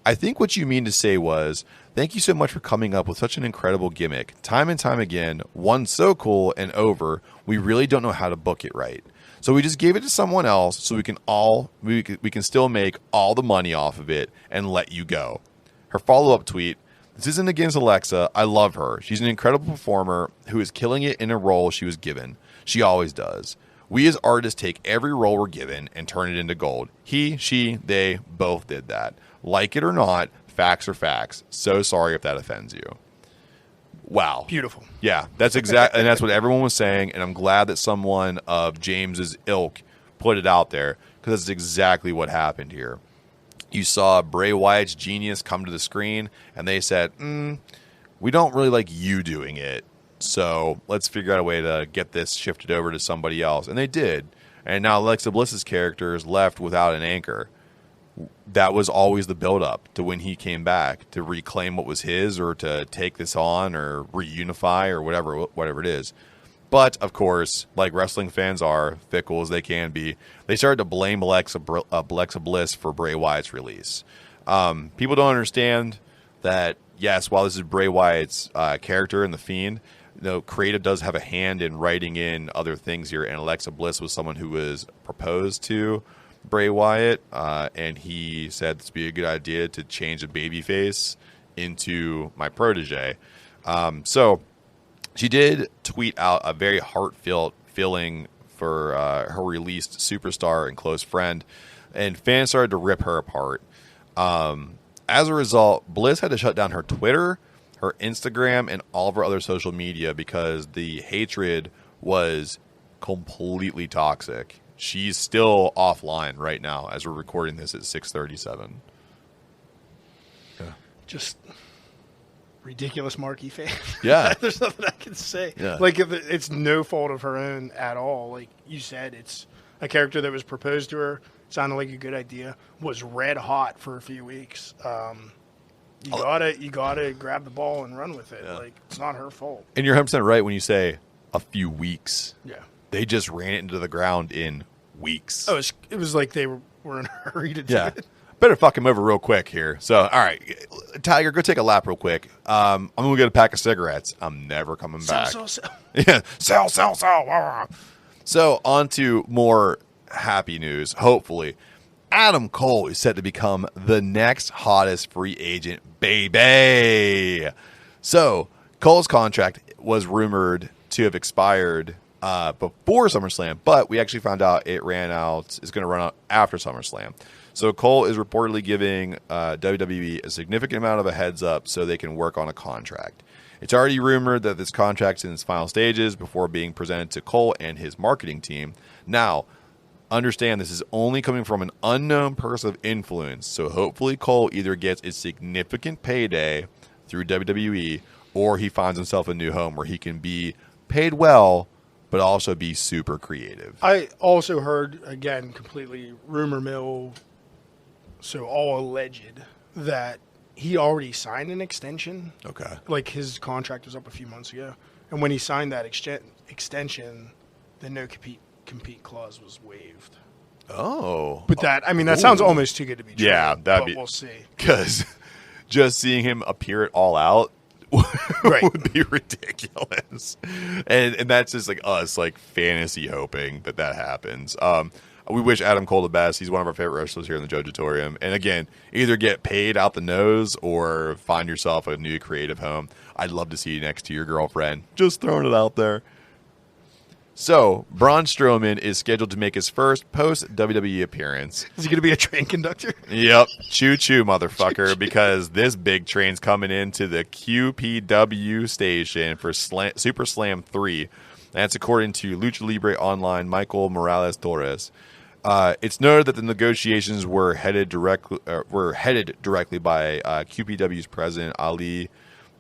"I think what you mean to say was, thank you so much for coming up with such an incredible gimmick. Time and time again, one so cool and over, we really don't know how to book it right. So we just gave it to someone else so we can still make all the money off of it and let you go." Her follow-up tweet, "This isn't against Alexa. I love her. She's an incredible performer who is killing it in a role she was given. She always does. We as artists take every role we're given and turn it into gold. He, she, they both did that. Like it or not, facts are facts. So sorry if that offends you." Wow. Beautiful. Yeah, that's exactly, and that's what everyone was saying. And I'm glad that someone of James's ilk put it out there, because that's exactly what happened here. You saw Bray Wyatt's genius come to the screen, and they said, "We don't really like you doing it, so let's figure out a way to get this shifted over to somebody else." And they did. And now Alexa Bliss's character is left without an anchor. That was always the build-up to when he came back, to reclaim what was his, or to take this on, or reunify, or whatever it is. But, of course, like wrestling fans are, fickle as they can be, they started to blame Alexa Bliss for Bray Wyatt's release. People don't understand that, yes, while this is Bray Wyatt's character in The Fiend, creative does have a hand in writing in other things here, and Alexa Bliss was someone who was proposed to Bray Wyatt, and he said this would be a good idea to change a babyface into my protege. So she did tweet out a very heartfelt feeling for her released superstar and close friend, and fans started to rip her apart. As a result, Bliss had to shut down her Twitter, her Instagram, and all of her other social media because the hatred was completely toxic. She's still offline right now as we're recording this at 6:37. Yeah. Just ridiculous Marky fan. Yeah. There's nothing I can say. Yeah. It's no fault of her own at all. Like you said, it's a character that was proposed to her, sounded like a good idea, was red hot for a few weeks. You gotta grab the ball and run with it. Yeah. It's not her fault. And you're 100% right when you say a few weeks. Yeah. They just ran it into the ground in weeks. Oh, it was like they were in a hurry to do it. Better fuck him over real quick here. So, all right, Tiger, go take a lap real quick. I'm going to get a pack of cigarettes. I'm never coming back. Sell. Yeah, sell. So, on to more happy news, hopefully. Adam Cole is set to become the next hottest free agent, baby. So, Cole's contract was rumored to have expired before SummerSlam, but we actually found out it's going to run out after SummerSlam. So Cole is reportedly giving WWE a significant amount of a heads up so they can work on a contract. It's already rumored that this contract's in its final stages before being presented to Cole and his marketing team. Now, understand this is only coming from an unknown person of influence, so hopefully Cole either gets a significant payday through WWE or he finds himself a new home where he can be paid well but also be super creative. I also heard, again, completely rumor mill, so all alleged, that he already signed an extension. Okay. Like his contract was up a few months ago. And when he signed that extension, the no-compete non-compete clause was waived. Oh. But that sounds almost too good to be true. Yeah, we'll see. Because just seeing him appear at All Out would be ridiculous. And that's just like us, like fantasy hoping that happens. We wish Adam Cole the best. He's one of our favorite wrestlers here in the Judgeatorium. And again, either get paid out the nose or find yourself a new creative home. I'd love to see you next to your girlfriend. Just throwing it out there. So, Braun Strowman is scheduled to make his first post-WWE appearance. Is he going to be a train conductor? Yep. Choo-choo, motherfucker, choo-choo. Because this big train's coming into the QPW station for Super Slam 3. That's according to Lucha Libre Online Michael Morales Torres. It's noted that the negotiations were headed directly by QPW's president Ali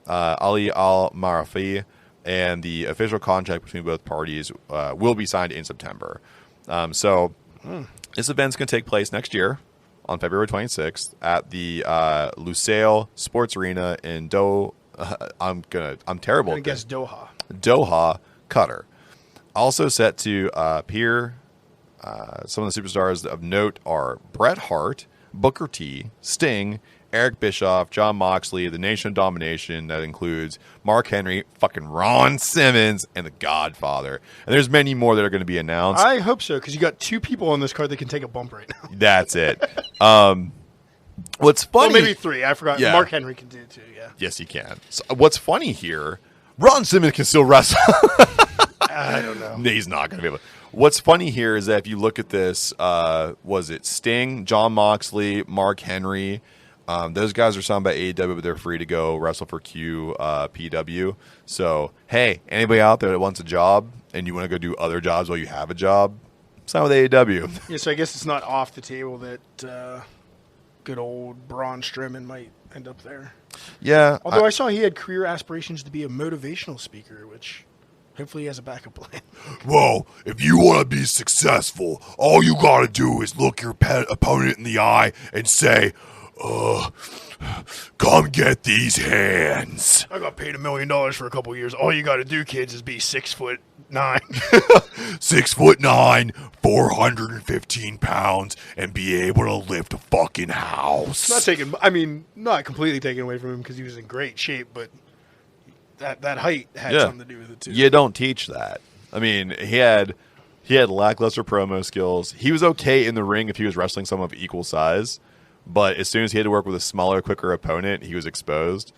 Al-Marafi, and the official contract between both parties will be signed in September. This event's going to take place next year on February 26th at the Lusail Sports Arena in I'm terrible at this. Doha, Qatar. Also set to appear. Some of the superstars of note are Bret Hart, Booker T, Sting, Eric Bischoff, Jon Moxley, the Nation of Domination. That includes Mark Henry, fucking Ron Simmons, and The Godfather. And there's many more that are going to be announced. I hope so, because you got 2 people on this card that can take a bump right now. That's it. What's funny? Well, maybe 3. I forgot. Yeah. Mark Henry can do it too. Yeah. Yes, he can. So, what's funny here? Ron Simmons can still wrestle. I don't know. He's not going to be able to. What's funny here is that if you look at this, was it Sting, Jon Moxley, Mark Henry? Those guys are signed by AEW, but they're free to go wrestle for QPW. So, hey, anybody out there that wants a job and you want to go do other jobs while you have a job, sign with AEW. Yeah, so I guess it's not off the table that good old Braun Strowman might end up there. Yeah. Although I saw he had career aspirations to be a motivational speaker, which hopefully he has a backup plan. Well, if you want to be successful, all you got to do is look your opponent in the eye and say, come get these hands. I got paid $1 million for a couple of years. All you got to do, kids, is be 6'9". 6'9", 415 pounds, and be able to lift a fucking house. Not completely taken away from him because he was in great shape, but that height had something to do with it too. You don't teach that. I mean, he had lackluster promo skills. He was okay in the ring if he was wrestling someone of equal size. But as soon as he had to work with a smaller, quicker opponent, he was exposed.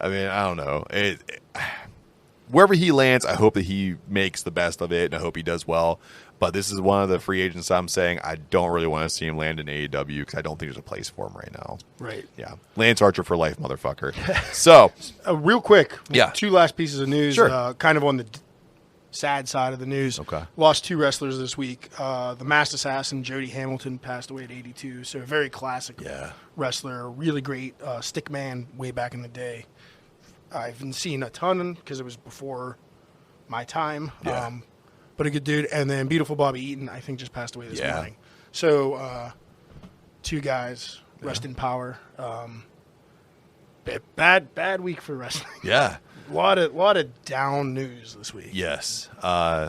I mean, I don't know. Wherever he lands, I hope that he makes the best of it, and I hope he does well. But this is one of the free agents I'm saying I don't really want to see him land in AEW because I don't think there's a place for him right now. Right. Yeah. Lance Archer for life, motherfucker. So, real quick, 2 last pieces of news, sure. Kind of on the sad side of the news. Okay. Lost 2 wrestlers this week. The Masked Assassin, Jody Hamilton, passed away at 82. So a very classic wrestler, really great stick man way back in the day. I've been seeing a ton because it was before my time. Yeah. But a good dude. And then Beautiful Bobby Eaton, I think, just passed away this morning. So 2 guys, rest in power. Bad week for wrestling. Yeah. A lot of down news this week. Yes.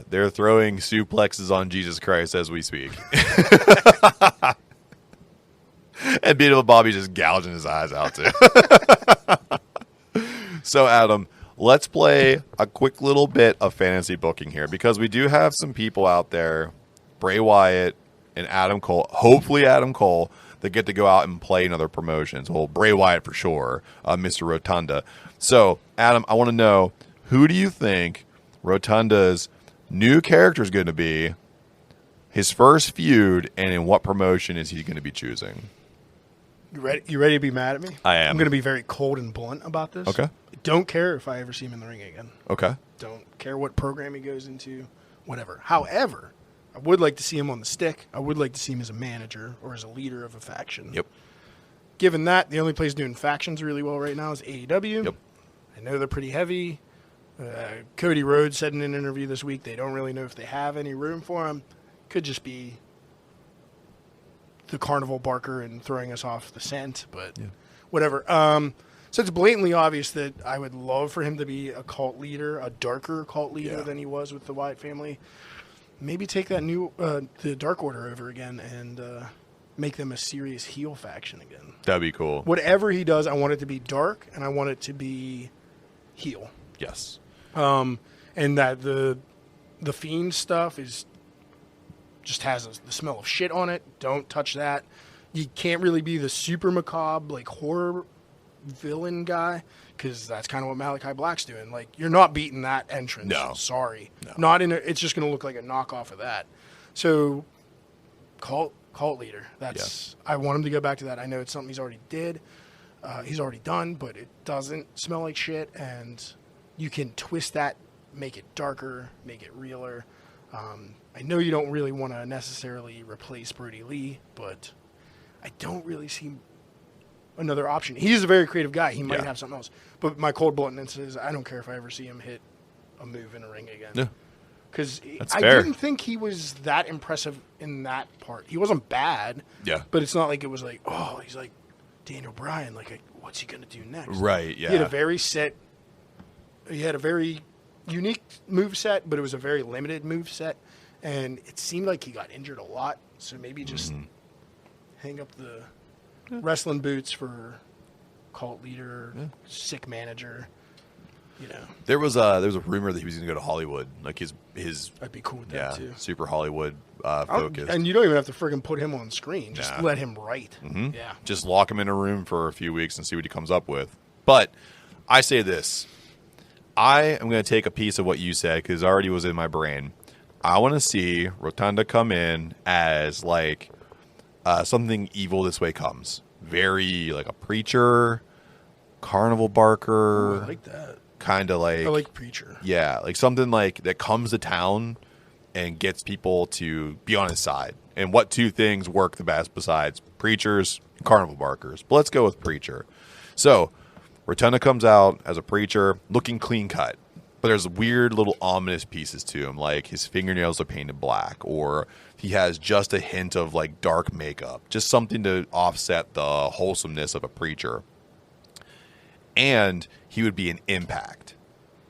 They're throwing suplexes on Jesus Christ as we speak. And Beautiful Bobby just gouging his eyes out, too. So, Adam, let's play a quick little bit of fantasy booking here because we do have some people out there, Bray Wyatt and Adam Cole, hopefully Adam Cole, that get to go out and play in other promotions. Well, Bray Wyatt for sure, Mr. Rotunda. So, Adam, I want to know, who do you think Rotunda's new character is going to be, his first feud, and in what promotion is he going to be choosing? You ready to be mad at me? I am. I'm going to be very cold and blunt about this. Okay. Don't care if I ever see him in the ring again. Okay. Don't care what program he goes into, whatever. However, I would like to see him on the stick. I would like to see him as a manager or as a leader of a faction. Yep. Given that, the only place doing factions really well right now is AEW. Yep. I know they're pretty heavy. Cody Rhodes said in an interview this week they don't really know if they have any room for him. Could just be the carnival barker and throwing us off the scent, but whatever. So it's blatantly obvious that I would love for him to be a cult leader, a darker cult leader than he was with the Wyatt family. maybe take that new the Dark Order over again and make them a serious heel faction again. That'd be cool. Whatever he does, I want it to be dark, and I want it to be heel. Yes. And that the Fiend stuff is just has the smell of shit on it. Don't touch that. You can't really be the super macabre, like, horror villain guy, because that's kind of what Malachi Black's doing. Like, you're not beating that entrance. No. Sorry. No. Not in it's just going to look like a knockoff of that. So, cult leader. That's I want him to go back to that. I know it's something he's already did. He's already done, but it doesn't smell like shit, and you can twist that, make it darker, make it realer. I know you don't really want to necessarily replace Brody Lee, but I don't really see another option. He's a very creative guy. He might have something else. But my cold bluntness is I don't care if I ever see him hit a move in a ring again. Yeah. Because fair. didn't think he was that impressive in that part. He wasn't bad. Yeah. But it's not like it was like, oh, he's like Daniel Bryan. Like, what's he going to do next? Right, yeah. He had a very unique move set, but it was a very limited move set. And it seemed like he got injured a lot. So maybe just hang up the wrestling boots for cult leader, sick manager. You know, There was a rumor that he was going to go to Hollywood. Like his I'd be cool with that too. super Hollywood focus. And you don't even have to friggin' put him on screen. Just let him write. Mm-hmm. Yeah. Just lock him in a room for a few weeks and see what he comes up with. But I say this. I am going to take a piece of what you said because it already was in my brain. I want to see Rotunda come in as like something evil this way comes. Very like a preacher, carnival barker. Ooh, I like that. Kind of like... I like preacher. Yeah, like something like that comes to town and gets people to be on his side. And what two things work the best besides preachers and carnival barkers? But let's go with preacher. So, Rotunda comes out as a preacher, looking clean cut. But there's weird little ominous pieces to him, like his fingernails are painted black, or he has just a hint of like dark makeup, just something to offset the wholesomeness of a preacher. And he would be an Impact,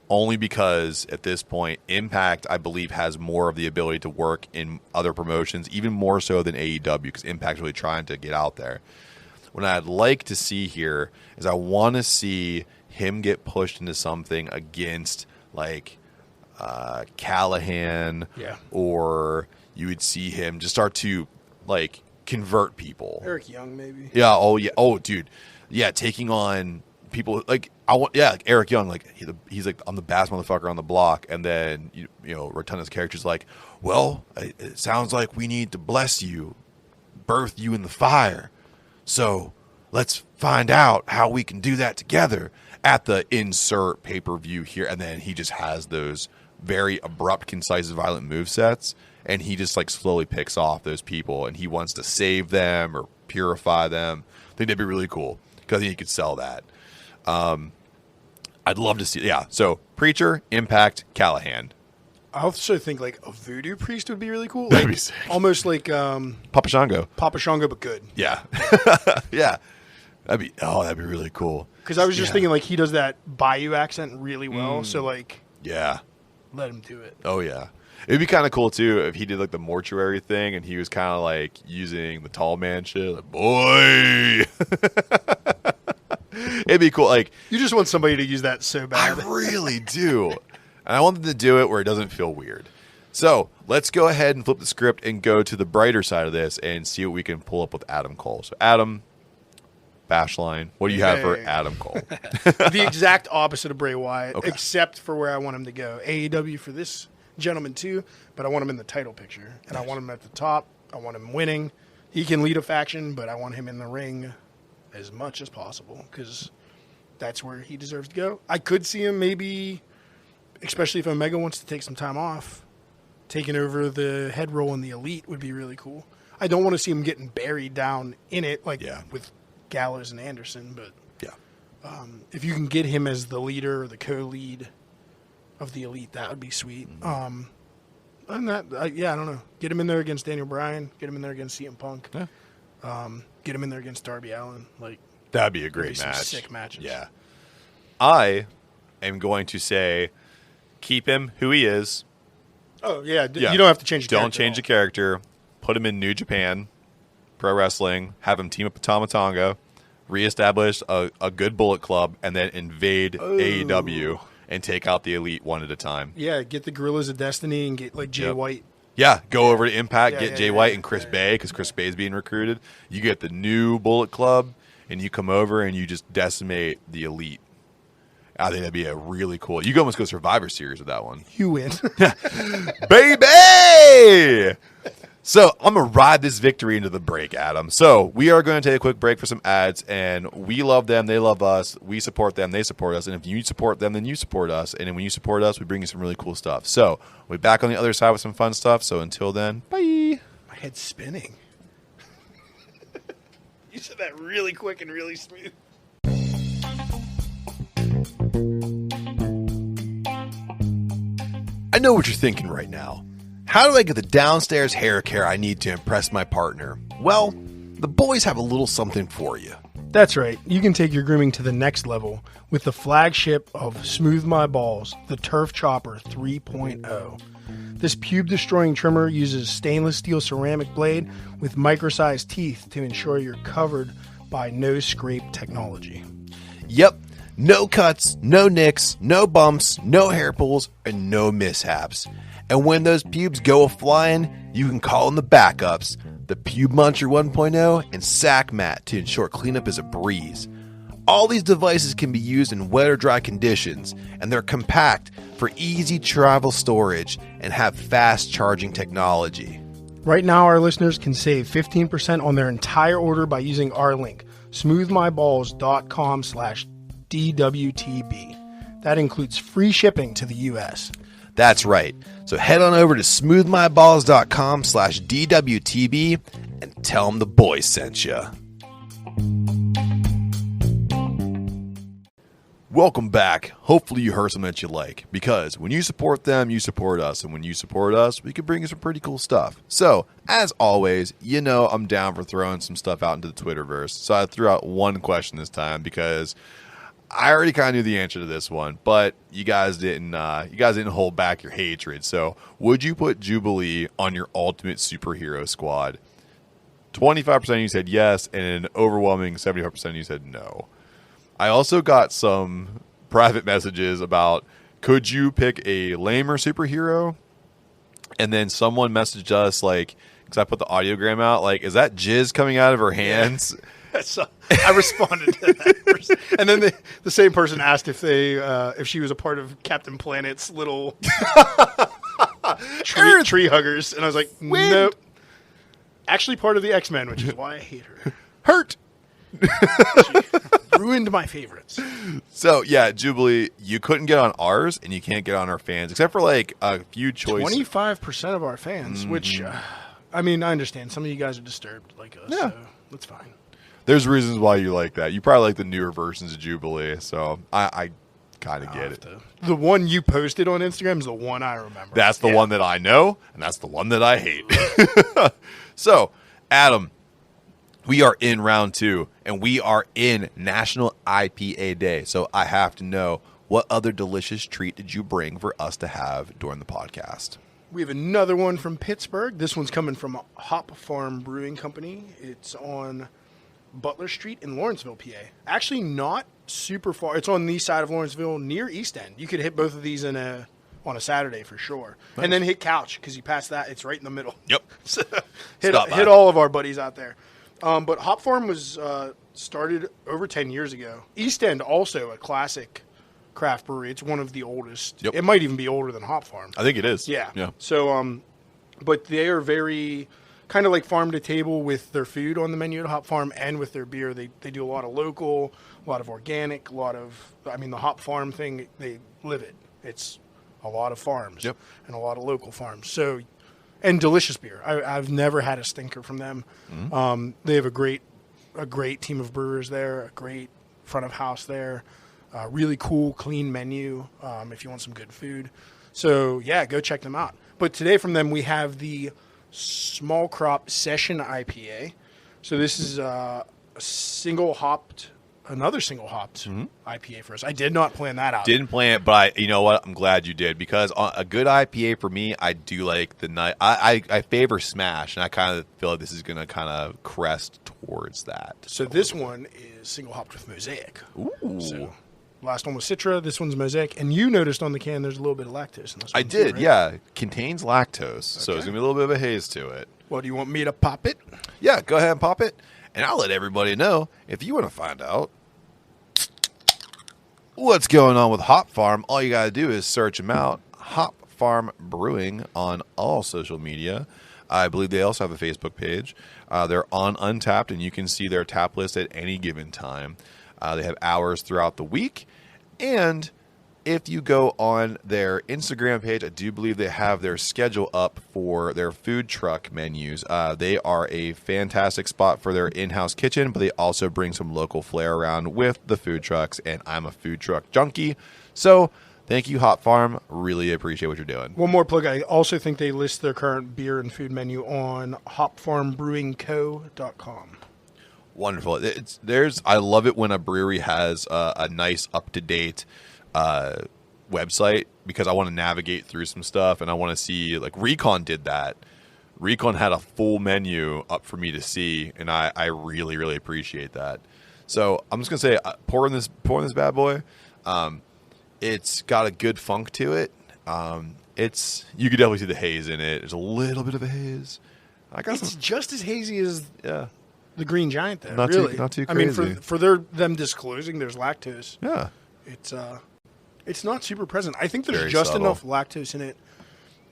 only because at this point, Impact, I believe, has more of the ability to work in other promotions, even more so than AEW, because Impact's really trying to get out there. What I'd like to see here is I want to see him get pushed into something against like Callahan, or you would see him just start to like convert people. Eric Young, maybe. Yeah. Oh, yeah. Oh, dude. Yeah. Taking on people like like Eric Young, like he's like, I'm the baddest motherfucker on the block. And then, you know, Rotunda's character's like, well, it sounds like we need to bless you, birth you in the fire. So let's find out how we can do that together at the insert pay-per-view here. And then he just has those very abrupt, concise, violent movesets. And he just like slowly picks off those people and he wants to save them or purify them. I think that'd be really cool because I think he could sell that. I'd love to see. Yeah. So preacher, Impact, Callahan. I also think like a voodoo priest would be really cool. That'd like, be sick. Almost like Papa Shango. Papa Shango, but good. Yeah. Yeah. That'd be really cool. Because I was just thinking like he does that Bayou accent really well. So like, yeah, let him do it. Oh yeah. It'd be kind of cool too if he did like the mortuary thing and he was kind of like using the tall man shit. Like, boy. It'd be cool. Like, you just want somebody to use that so bad. I really do. And I want them to do it where it doesn't feel weird. So let's go ahead and flip the script and go to the brighter side of this and see what we can pull up with Adam Cole. So Adam, Bashline, what do you have for Adam Cole? The exact opposite of Bray Wyatt, except for where I want him to go. AEW for this gentleman too, but I want him in the title picture. And I want him at the top. I want him winning. He can lead a faction, but I want him in the ring as much as possible because that's where he deserves to go. I could see him maybe, especially if Omega wants to take some time off, taking over the head role in the Elite would be really cool. I don't want to see him getting buried down in it like with Gallows and Anderson, but if you can get him as the leader or the co-lead of the Elite, that would be sweet. And that, I don't know. Get him in there against Daniel Bryan. Get him in there against CM Punk. Yeah. Get him in there against Darby Allin. Like, that'd be a great match. Some sick matches. Yeah. I am going to say keep him who he is. Oh, yeah. You don't have to change the Don't change the character. Put him in New Japan Pro Wrestling. Have him team up with Tama Tonga. Reestablish a good Bullet Club. And then invade AEW and take out the Elite one at a time. Yeah, get the Gorillas of Destiny and get, like, Jay White. Yeah, go over to Impact, get Jay White and Chris yeah. Bay, because Chris Bay's being recruited. You get the new Bullet Club, and you come over and you just decimate the Elite. I think that'd be a really cool. You could almost go Survivor Series with that one. You win. Baby! So I'm going to ride this victory into the break, Adam. So we are going to take a quick break for some ads, and we love them. They love us. We support them. They support us. And if you support them, then you support us. And then when you support us, we bring you some really cool stuff. So we'll be back on the other side with some fun stuff. So until then, bye. My head's spinning. You said that really quick and really smooth. I know what you're thinking right now. How do I get the downstairs hair care I need to impress my partner? Well, the boys have a little something for you. That's right. You can take your grooming to the next level with the flagship of Smooth My Balls, the Turf Chopper 3.0. This pube-destroying trimmer uses stainless steel ceramic blade with micro-sized teeth to ensure you're covered by no-scrape technology. Yep. No cuts, no nicks, no bumps, no hair pulls, and no mishaps. And when those pubes go a-flying, you can call in the backups, the Pube Muncher 1.0 and Sack Mat to ensure cleanup is a breeze. All these devices can be used in wet or dry conditions, and they're compact for easy travel storage and have fast charging technology. Right now, our listeners can save 15% on their entire order by using our link, smoothmyballs.com/DWTB. That includes free shipping to the U.S. That's right. So head on over to smoothmyballs.com/DWTB and tell them the boys sent you. Welcome back. Hopefully you heard something that you like, because when you support them, you support us. And when you support us, we can bring you some pretty cool stuff. So, as always, you know I'm down for throwing some stuff out into the Twitterverse. So I threw out one question this time because I already kind of knew the answer to this one, but you guys didn't hold back your hatred. So, would you put Jubilee on your ultimate superhero squad? 25% of you said yes, and an overwhelming 75% of you said no. I also got some private messages about, could you pick a lamer superhero? And then someone messaged us, like, because I put the audiogram out, like, is that jizz coming out of her hands? Yeah. So I responded to that. And then the same person asked if she was a part of Captain Planet's little tree huggers. And I was like, nope. Actually part of the X-Men, which is why I hate her. Hurt! She ruined my favorites. So, yeah, Jubilee, you couldn't get on ours, and you can't get on our fans, except for, like, a few choices. 25% of our fans, which, I mean, I understand. Some of you guys are disturbed like us, so that's fine. There's reasons why you like that. You probably like the newer versions of Jubilee, so I kind of get it. The one you posted on Instagram is the one I remember. That's the one that I know, and that's the one that I hate. So, Adam, we are in round 2, and we are in National IPA Day. So I have to know, what other delicious treat did you bring for us to have during the podcast? We have another one from Pittsburgh. This one's coming from Hop Farm Brewing Company. It's on Butler Street in Lawrenceville, PA. Actually, not super far. It's on the side of Lawrenceville, near East End. You could hit both of these on a Saturday for sure. Nice. And then hit Couch, because you pass that, it's right in the middle. Yep. So hit all of our buddies out there. But Hop Farm was started over 10 years ago. East End, also a classic craft brewery. It's one of the oldest. Yep. It might even be older than Hop Farm. I think it is. Yeah. So, but they are very kind of like farm to table with their food on the menu at Hop Farm and with their beer. They do a lot of local, a lot of organic, the Hop Farm thing, they live it. It's a lot of farms and a lot of local farms. So, and delicious beer. I've never had a stinker from them. Mm-hmm. They have a great team of brewers there, a great front of house there, really cool, clean menu if you want some good food. So, yeah, go check them out. But today from them, we have the Small Crop Session IPA. So this is a single hopped another single hopped IPA for us. I did not plan that out. Didn't plan it, but you know what? I'm glad you did, because a good IPA for me, I do like the night. I favor Smash, and I kind of feel like this is going to kind of crest towards that. So this one is single hopped with Mosaic. Ooh. So last one was Citra. This one's Mosaic. And you noticed on the can there's a little bit of lactose in this one. I did, yeah. Contains lactose, so there's going to be a little bit of a haze to it. Well, do you want me to pop it? Yeah, go ahead and pop it. And I'll let everybody know, if you want to find out what's going on with Hop Farm, all you got to do is search them out. Hop Farm Brewing on all social media. I believe they also have a Facebook page. They're on Untapped, and you can see their tap list at any given time. They have hours throughout the week. And if you go on their Instagram page, I do believe they have their schedule up for their food truck menus. They are a fantastic spot for their in-house kitchen, but they also bring some local flair around with the food trucks, and I'm a food truck junkie. So thank you, Hop Farm. Really appreciate what you're doing. One more plug. I also think they list their current beer and food menu on hopfarmbrewingco.com. Wonderful. I love it when a brewery has a nice, up-to-date website, because I want to navigate through some stuff, and I want to see, like, Recon did that. Recon had a full menu up for me to see, and I really, really appreciate that. So I'm just gonna say, pouring this bad boy. It's got a good funk to it. You could definitely see the haze in it. There's a little bit of a haze. It's just as hazy as the Green Giant, though. Not really. too crazy. I mean, for them disclosing there's lactose. Yeah. It's not super present. I think there's Very just subtle. enough lactose in it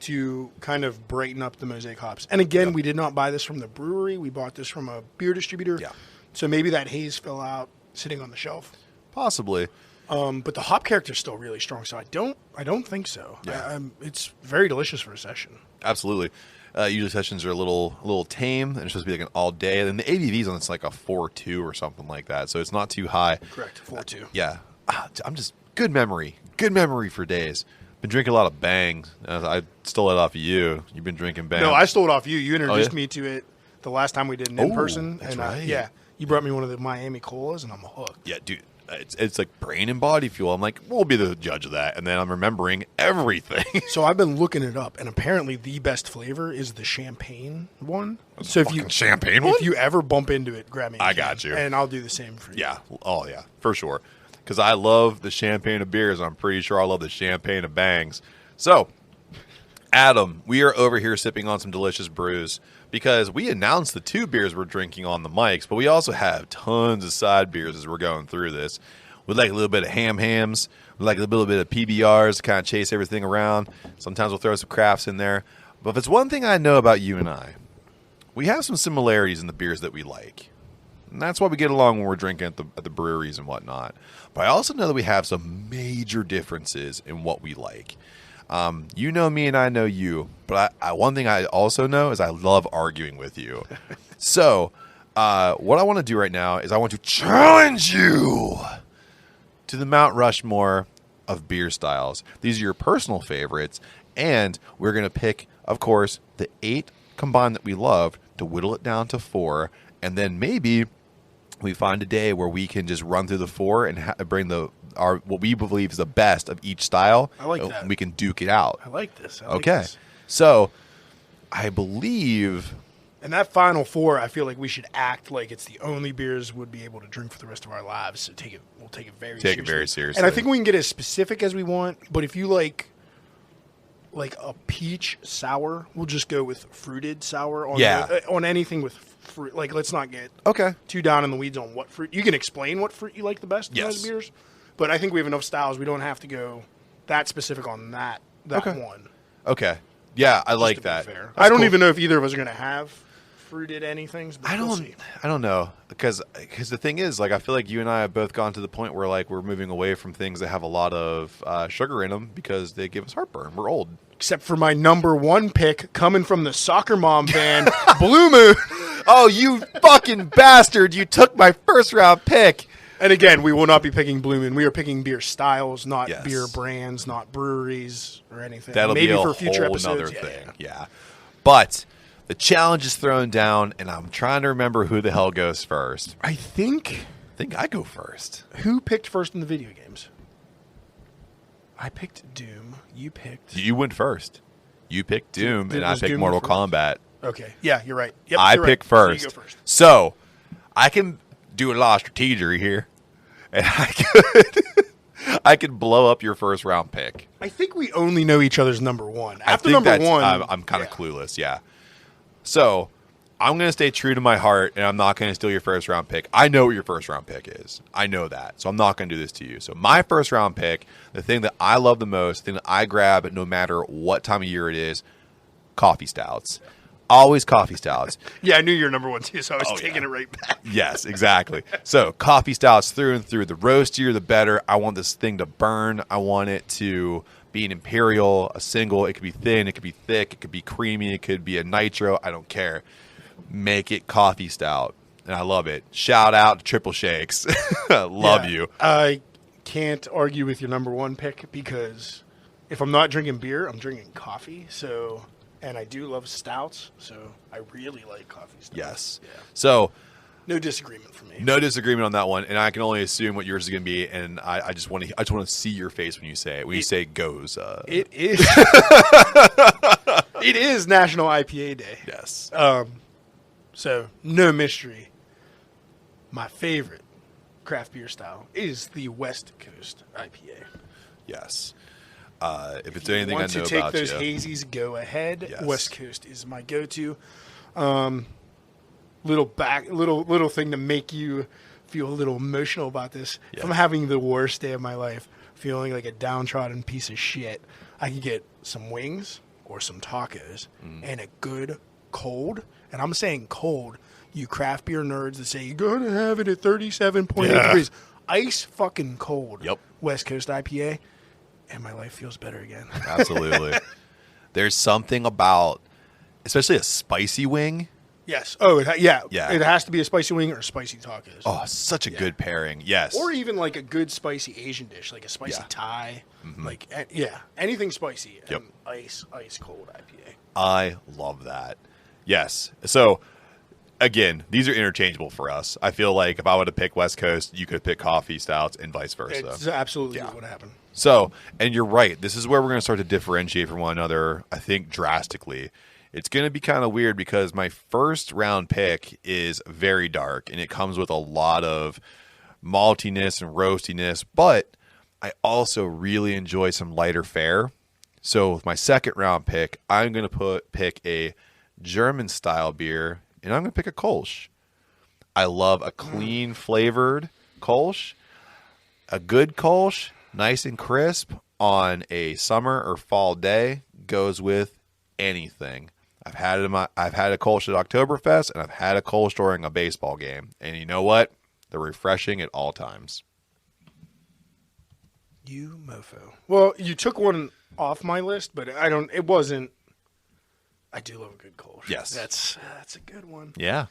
to kind of brighten up the Mosaic hops. And again, we did not buy this from the brewery. We bought this from a beer distributor. Yeah. So maybe that haze fell out sitting on the shelf. Possibly. But the hop character is still really strong. So I don't think so. Yeah. It's very delicious for a session. Absolutely. Usually sessions are a little tame, and it's supposed to be like an all day. And then the ABV's on it's like a 4.2 or something like that, so it's not too high. Correct, 4.2. Yeah, I'm just good memory for days. Been drinking a lot of Bangs. I stole it off of you. You've been drinking Bang. No, I stole it off you. You introduced yeah? me to it the last time we did an in person. That's And right. yeah, you brought me one of the Miami Colas, and I'm hooked. Yeah, dude. It's like brain and body fuel. I'm like, we'll be the judge of that. And then I'm remembering everything. So I've been looking it up, and apparently the best flavor is the champagne one. So if you champagne one? if you ever bump into it, grab me. I got you. and I'll do the same for you. Yeah. Oh, yeah. For sure. Because I love the champagne of beers. I'm pretty sure I love the champagne of Bangs. So, Adam, we are over here sipping on some delicious brews, because we announced the 2 beers we're drinking on the mics, but we also have tons of side beers as we're going through this. We like a little bit of hams. We like a little bit of PBRs to kind of chase everything around. Sometimes we'll throw some crafts in there. But if it's one thing I know about you and I, we have some similarities in the beers that we like. And that's why we get along when we're drinking at the breweries and whatnot. But I also know that we have some major differences in what we like. You know me and I know you, but one thing I also know is I love arguing with you. So what I want to do right now is I want to challenge you to the Mount Rushmore of beer styles. These are your personal favorites, and we're going to pick, of course, the 8 combined that we love to whittle it down to 4, and then maybe we find a day where we can just run through the 4 and bring what we believe is the best of each style. I like that. We can duke it out. I like this. I like Okay. this. So I believe... And that final 4, I feel like we should act like it's the only beers we'd be able to drink for the rest of our lives. So we'll take it very seriously. Take it very seriously. And I think we can get as specific as we want, but if you like a peach sour, we'll just go with fruited sour on anything with fruit. Like, let's not get too down in the weeds on what fruit. You can explain what fruit you like the best in those beers, but I think we have enough styles. We don't have to go that specific on that one. Okay. Yeah, I Just like to be that. fair. That's I don't cool. even know if either of us are going to have fruited anything. I don't know, because the thing is, like, I feel like you and I have both gone to the point where, like, we're moving away from things that have a lot of sugar in them because they give us heartburn. We're old. Except for my number 1 pick coming from the Soccer Mom band, Blue Moon. Oh, you fucking bastard! You took my first round pick. And again, we will not be picking Blue Moon. We are picking beer styles, not Yes. beer brands, not breweries or anything. That'll Maybe be a for future whole episodes. nother Yeah, thing. yeah. Yeah. But the challenge is thrown down, and I'm trying to remember who the hell goes first. I think think I go first. Who picked first in the video games? I picked Doom. You picked. You went first. You picked Doom, and I was picked Doom Mortal first? Kombat. Okay. Yeah, you're right. Yep, I you're right. picked So first. you go first. So I can do a lot of strategery here, and I could blow up your first round pick. I think we only know each other's number one. I After think number that's- one, I'm kind of clueless. Yeah. So I'm going to stay true to my heart, and I'm not going to steal your first round pick. I know what your first round pick is. I know that. So I'm not going to do this to you. So my first round pick, the thing that I love the most, the thing that I grab no matter what time of year it is, coffee stouts. Always coffee stouts. Yeah, I knew your number one too, so I was Oh, taking it right back. Yes, exactly. So coffee stouts through and through. The roastier, the better. I want this thing to burn. I want it to be an imperial, a single. It could be thin. It could be thick. It could be creamy. It could be a nitro. I don't care. Make it coffee stout. And I love it. Shout out to Triple Shakes. Love Yeah, you. I can't argue with your number one pick because if I'm not drinking beer, I'm drinking coffee. So, and I do love stouts, so I really like coffee stouts. Yes. Yeah. So No disagreement for me. no disagreement on that one, and I can only assume what yours is going to be. And I just want to see your face when you say it. When you say goes. It is. It is National IPA Day. Yes. So, no mystery. My favorite craft beer style is the West Coast IPA. Yes. If it's anything I Want know to take about those you. hazies, go ahead. Yes. West Coast is my go-to. Little thing to make you feel a little emotional about this. Yeah. If I'm having the worst day of my life, feeling like a downtrodden piece of shit, I can get some wings or some tacos and a good cold, and I'm saying cold, you craft beer nerds that say you gotta have it at 37.8 Yeah. degrees. Ice fucking cold. Yep. West Coast IPA, and my life feels better again. Absolutely. There's something about, especially a spicy wing. Yes. Oh, yeah. Yeah. It has to be a spicy wing or spicy tacos. Oh, such a good pairing. Yes. Or even like a good spicy Asian dish, like a spicy Yeah. Thai. Like, anything spicy. Yep. And ice cold IPA. I love that. Yes. So, again, these are interchangeable for us. I feel like if I would have picked West Coast, you could pick coffee stouts and vice versa. It's absolutely what happened. So, and you're right. This is where we're going to start to differentiate from one another, I think, drastically. It's going to be kind of weird because my first round pick is very dark, and it comes with a lot of maltiness and roastiness, but I also really enjoy some lighter fare. So with my second round pick, I'm going to pick a German style beer, and I'm going to pick a Kolsch. I love a clean flavored Kolsch. A good Kolsch, nice and crisp on a summer or fall day, goes with anything. I've had a Kolsch at Oktoberfest, and I've had a Kolsch during a baseball game. And you know what? They're refreshing at all times. You mofo. Well, you took one off my list, but it wasn't. I do love a good Kolsch. Yes. That's a good one. Yeah.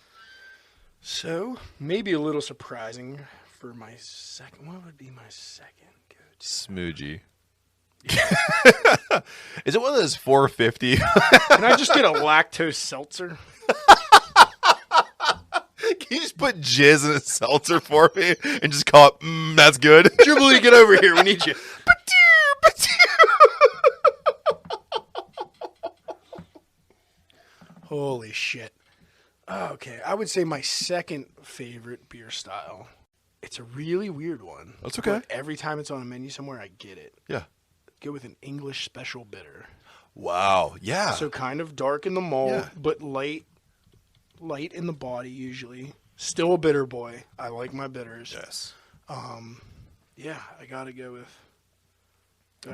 So, maybe a little surprising for my second. What would be my second go-to? Smoogie. Is it one of those 450? Can I just get a lactose seltzer? Can you just put jizz in a seltzer for me and just call it, that's good? Jubilee, get over here. We need you. Holy shit. Okay, I would say my second favorite beer style. It's a really weird one. That's okay. But every time it's on a menu somewhere, I get it. Yeah. Go with an English special bitter. Wow. Yeah. So kind of dark in the malt, Yeah. but light in the body usually. Still a bitter boy. I like my bitters. Yes. Yeah, I gotta go with.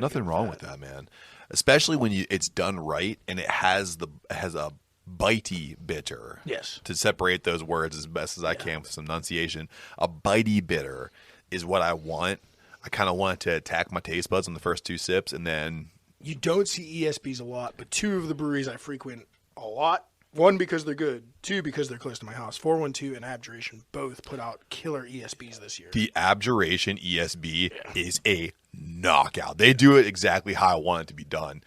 Nothing wrong with that, man. Especially when it's done right and it has a bitey bitter. Yes. To separate those words as best as I can with some enunciation. A bitey bitter is what I want. I kind of want to attack my taste buds on the first two sips, and then You don't see ESBs a lot, but two of the breweries I frequent a lot. One, because they're good. Two, because they're close to my house. 412 and Abjuration both put out killer ESBs this year. the Abjuration ESB is a knockout. They do it exactly how I want it to be done.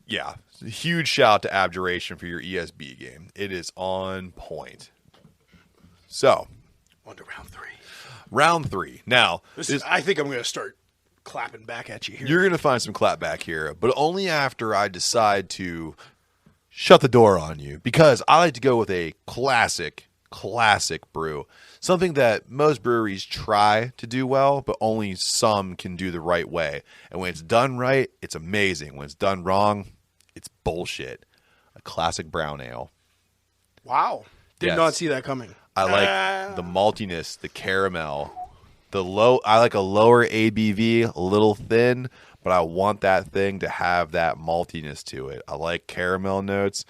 Yeah, huge shout out to Abjuration for your ESB game. It is on point. So, On to round three. Round 3. Now, I think I'm going to start clapping back at you here. you're going to find some clap back here, but only after I decide to shut the door on you, because I like to go with a classic brew. Something that most breweries try to do well, but only some can do the right way. And when it's done right, it's amazing. When it's done wrong, it's bullshit. A classic brown ale. Wow. Did Yes. not see that coming. I like the maltiness, the caramel, I like a lower ABV, a little thin, but I want that thing to have that maltiness to it. I like caramel notes,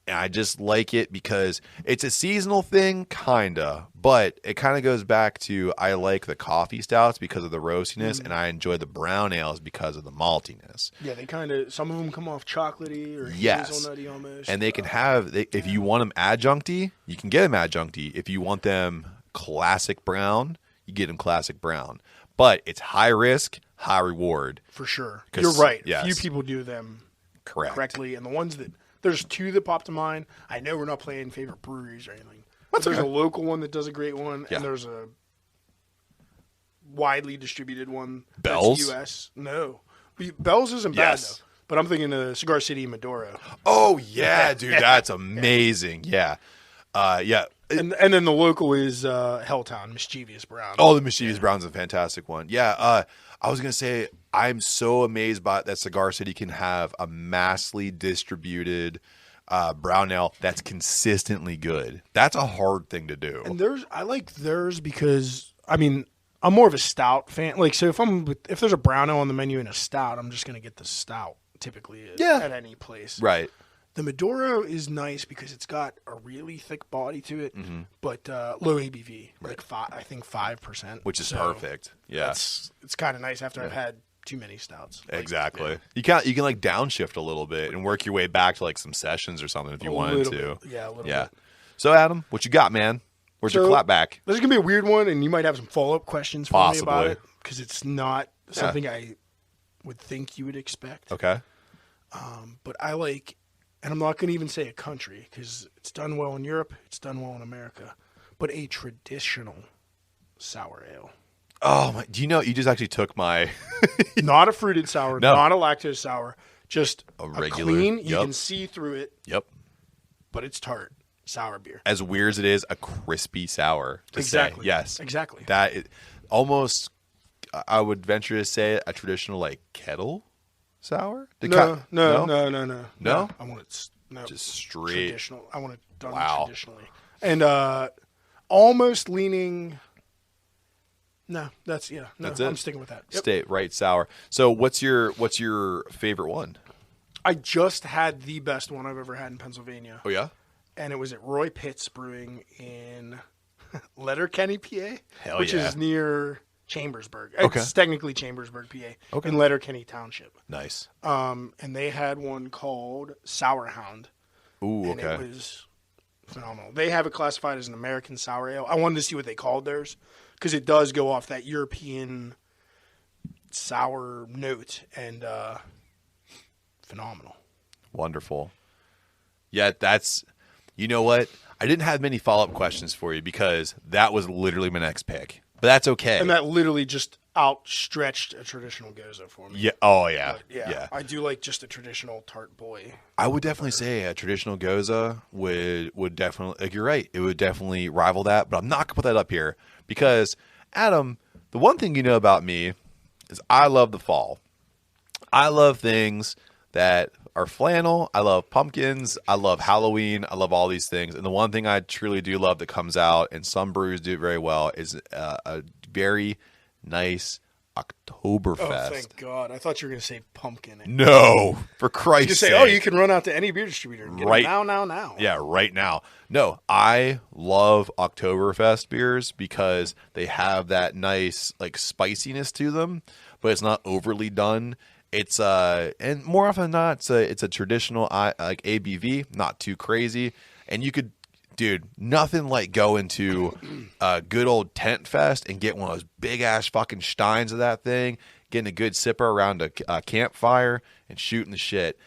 and I just like it because it's a seasonal thing, kinda, but it kind of goes back to I like the coffee stouts because of the roastiness, and I enjoy the brown ales because of the maltiness. Yeah, they kind of, some of them come off chocolatey or Yes. hazelnutty almost. And they can have, if you want them adjuncty, you can get them adjuncty. If you want them classic brown, you get them classic brown. But it's high risk, high reward. For sure. 'Cause- You're right. yes. Few people do them Correctly. And the ones that, there's 2 that pop to mind. I know we're not playing favorite breweries or anything. But there's a local one that does a great one, Yeah. and there's a widely distributed one. Bells? That's US. No. Bells isn't Yes. bad, though. But I'm thinking of Cigar City Maduro. Oh, yeah, dude. That's amazing. Yeah. Yeah. And then the local is Helltown, Mischievous Brown. Oh, the Mischievous Brown's a fantastic one. Yeah, I was going to say, I'm so amazed by that Cigar City can have a massively distributed brown ale that's consistently good. That's a hard thing to do. And I like theirs because, I mean, I'm more of a stout fan. Like, so if there's a brown ale on the menu and a stout, I'm just going to get the stout typically at any place. Right. The Maduro is nice because it's got a really thick body to it, but low ABV, like I think 5%, Which is So perfect. Yeah. It's kind of nice after I've had too many stouts. Like, Exactly. You can like downshift a little bit and work your way back to like some sessions or something if you wanted little to. bit. Yeah, a little Yeah. bit. So Adam, what you got, man? Where's your So, clap back? This is gonna be a weird one, and you might have some follow-up questions for me about Possibly. it because it's not something I would think you would expect. Okay. But I like, and I'm not going to even say a country because it's done well in Europe, it's done well in America, but a traditional sour ale. Oh my! Do you know you just actually took my Not a fruited sour, No. not a lactose sour, just A a regular- clean, you yep. can see through it, Yep. but it's tart sour beer. As weird as it is, a crispy sour. To Exactly. Say. Yes. Exactly. That is almost, I would venture to say, a traditional like kettle sour. No. No? I want it Just straight. traditional. I want it done Wow. traditionally. And almost leaning. No, that's it. I'm sticking with that. Yep. State right sour. So what's your favorite one? I just had the best one I've ever had in Pennsylvania, Oh yeah. and it was at Roy Pitt's Brewing in Letterkenny, PA, Hell which yeah. is near Chambersburg. Okay. It's technically Chambersburg, PA, Okay. in Letterkenny Township. Nice. And they had one called Sour Hound, Ooh. and Okay. it was phenomenal. They have it classified as an American sour ale. I wanted to see what they called theirs because it does go off that European sour note, and phenomenal. Wonderful. Yeah, that's. You know what? I didn't have many follow-up questions for you because that was literally my next pick. But that's okay. And that literally just outstretched a traditional goza for me. Yeah. Oh yeah. But yeah, I do like just a traditional tart boy. I would definitely say a traditional goza would definitely, like, you're right. It would definitely rival that, but I'm not gonna put that up here because Adam, the one thing you know about me is I love the fall. I love things that are flannel. I love pumpkins. I love Halloween. I love all these things. And the one thing I truly do love that comes out, and some brews do it very well, is a very nice Oktoberfest. Oh, thank God. I thought you were going to say pumpkin. No, for Christ's You say, sake. oh, you can run out to any beer distributor and get Right. them now. Yeah, right now. No, I love Oktoberfest beers because they have that nice like spiciness to them, but it's not overly done. It's and more often than not, it's a traditional like ABV, not too crazy, and you could, dude, nothing like going to a good old tent fest and get one of those big ass fucking steins of that thing, getting a good sipper around a campfire and shooting the shit.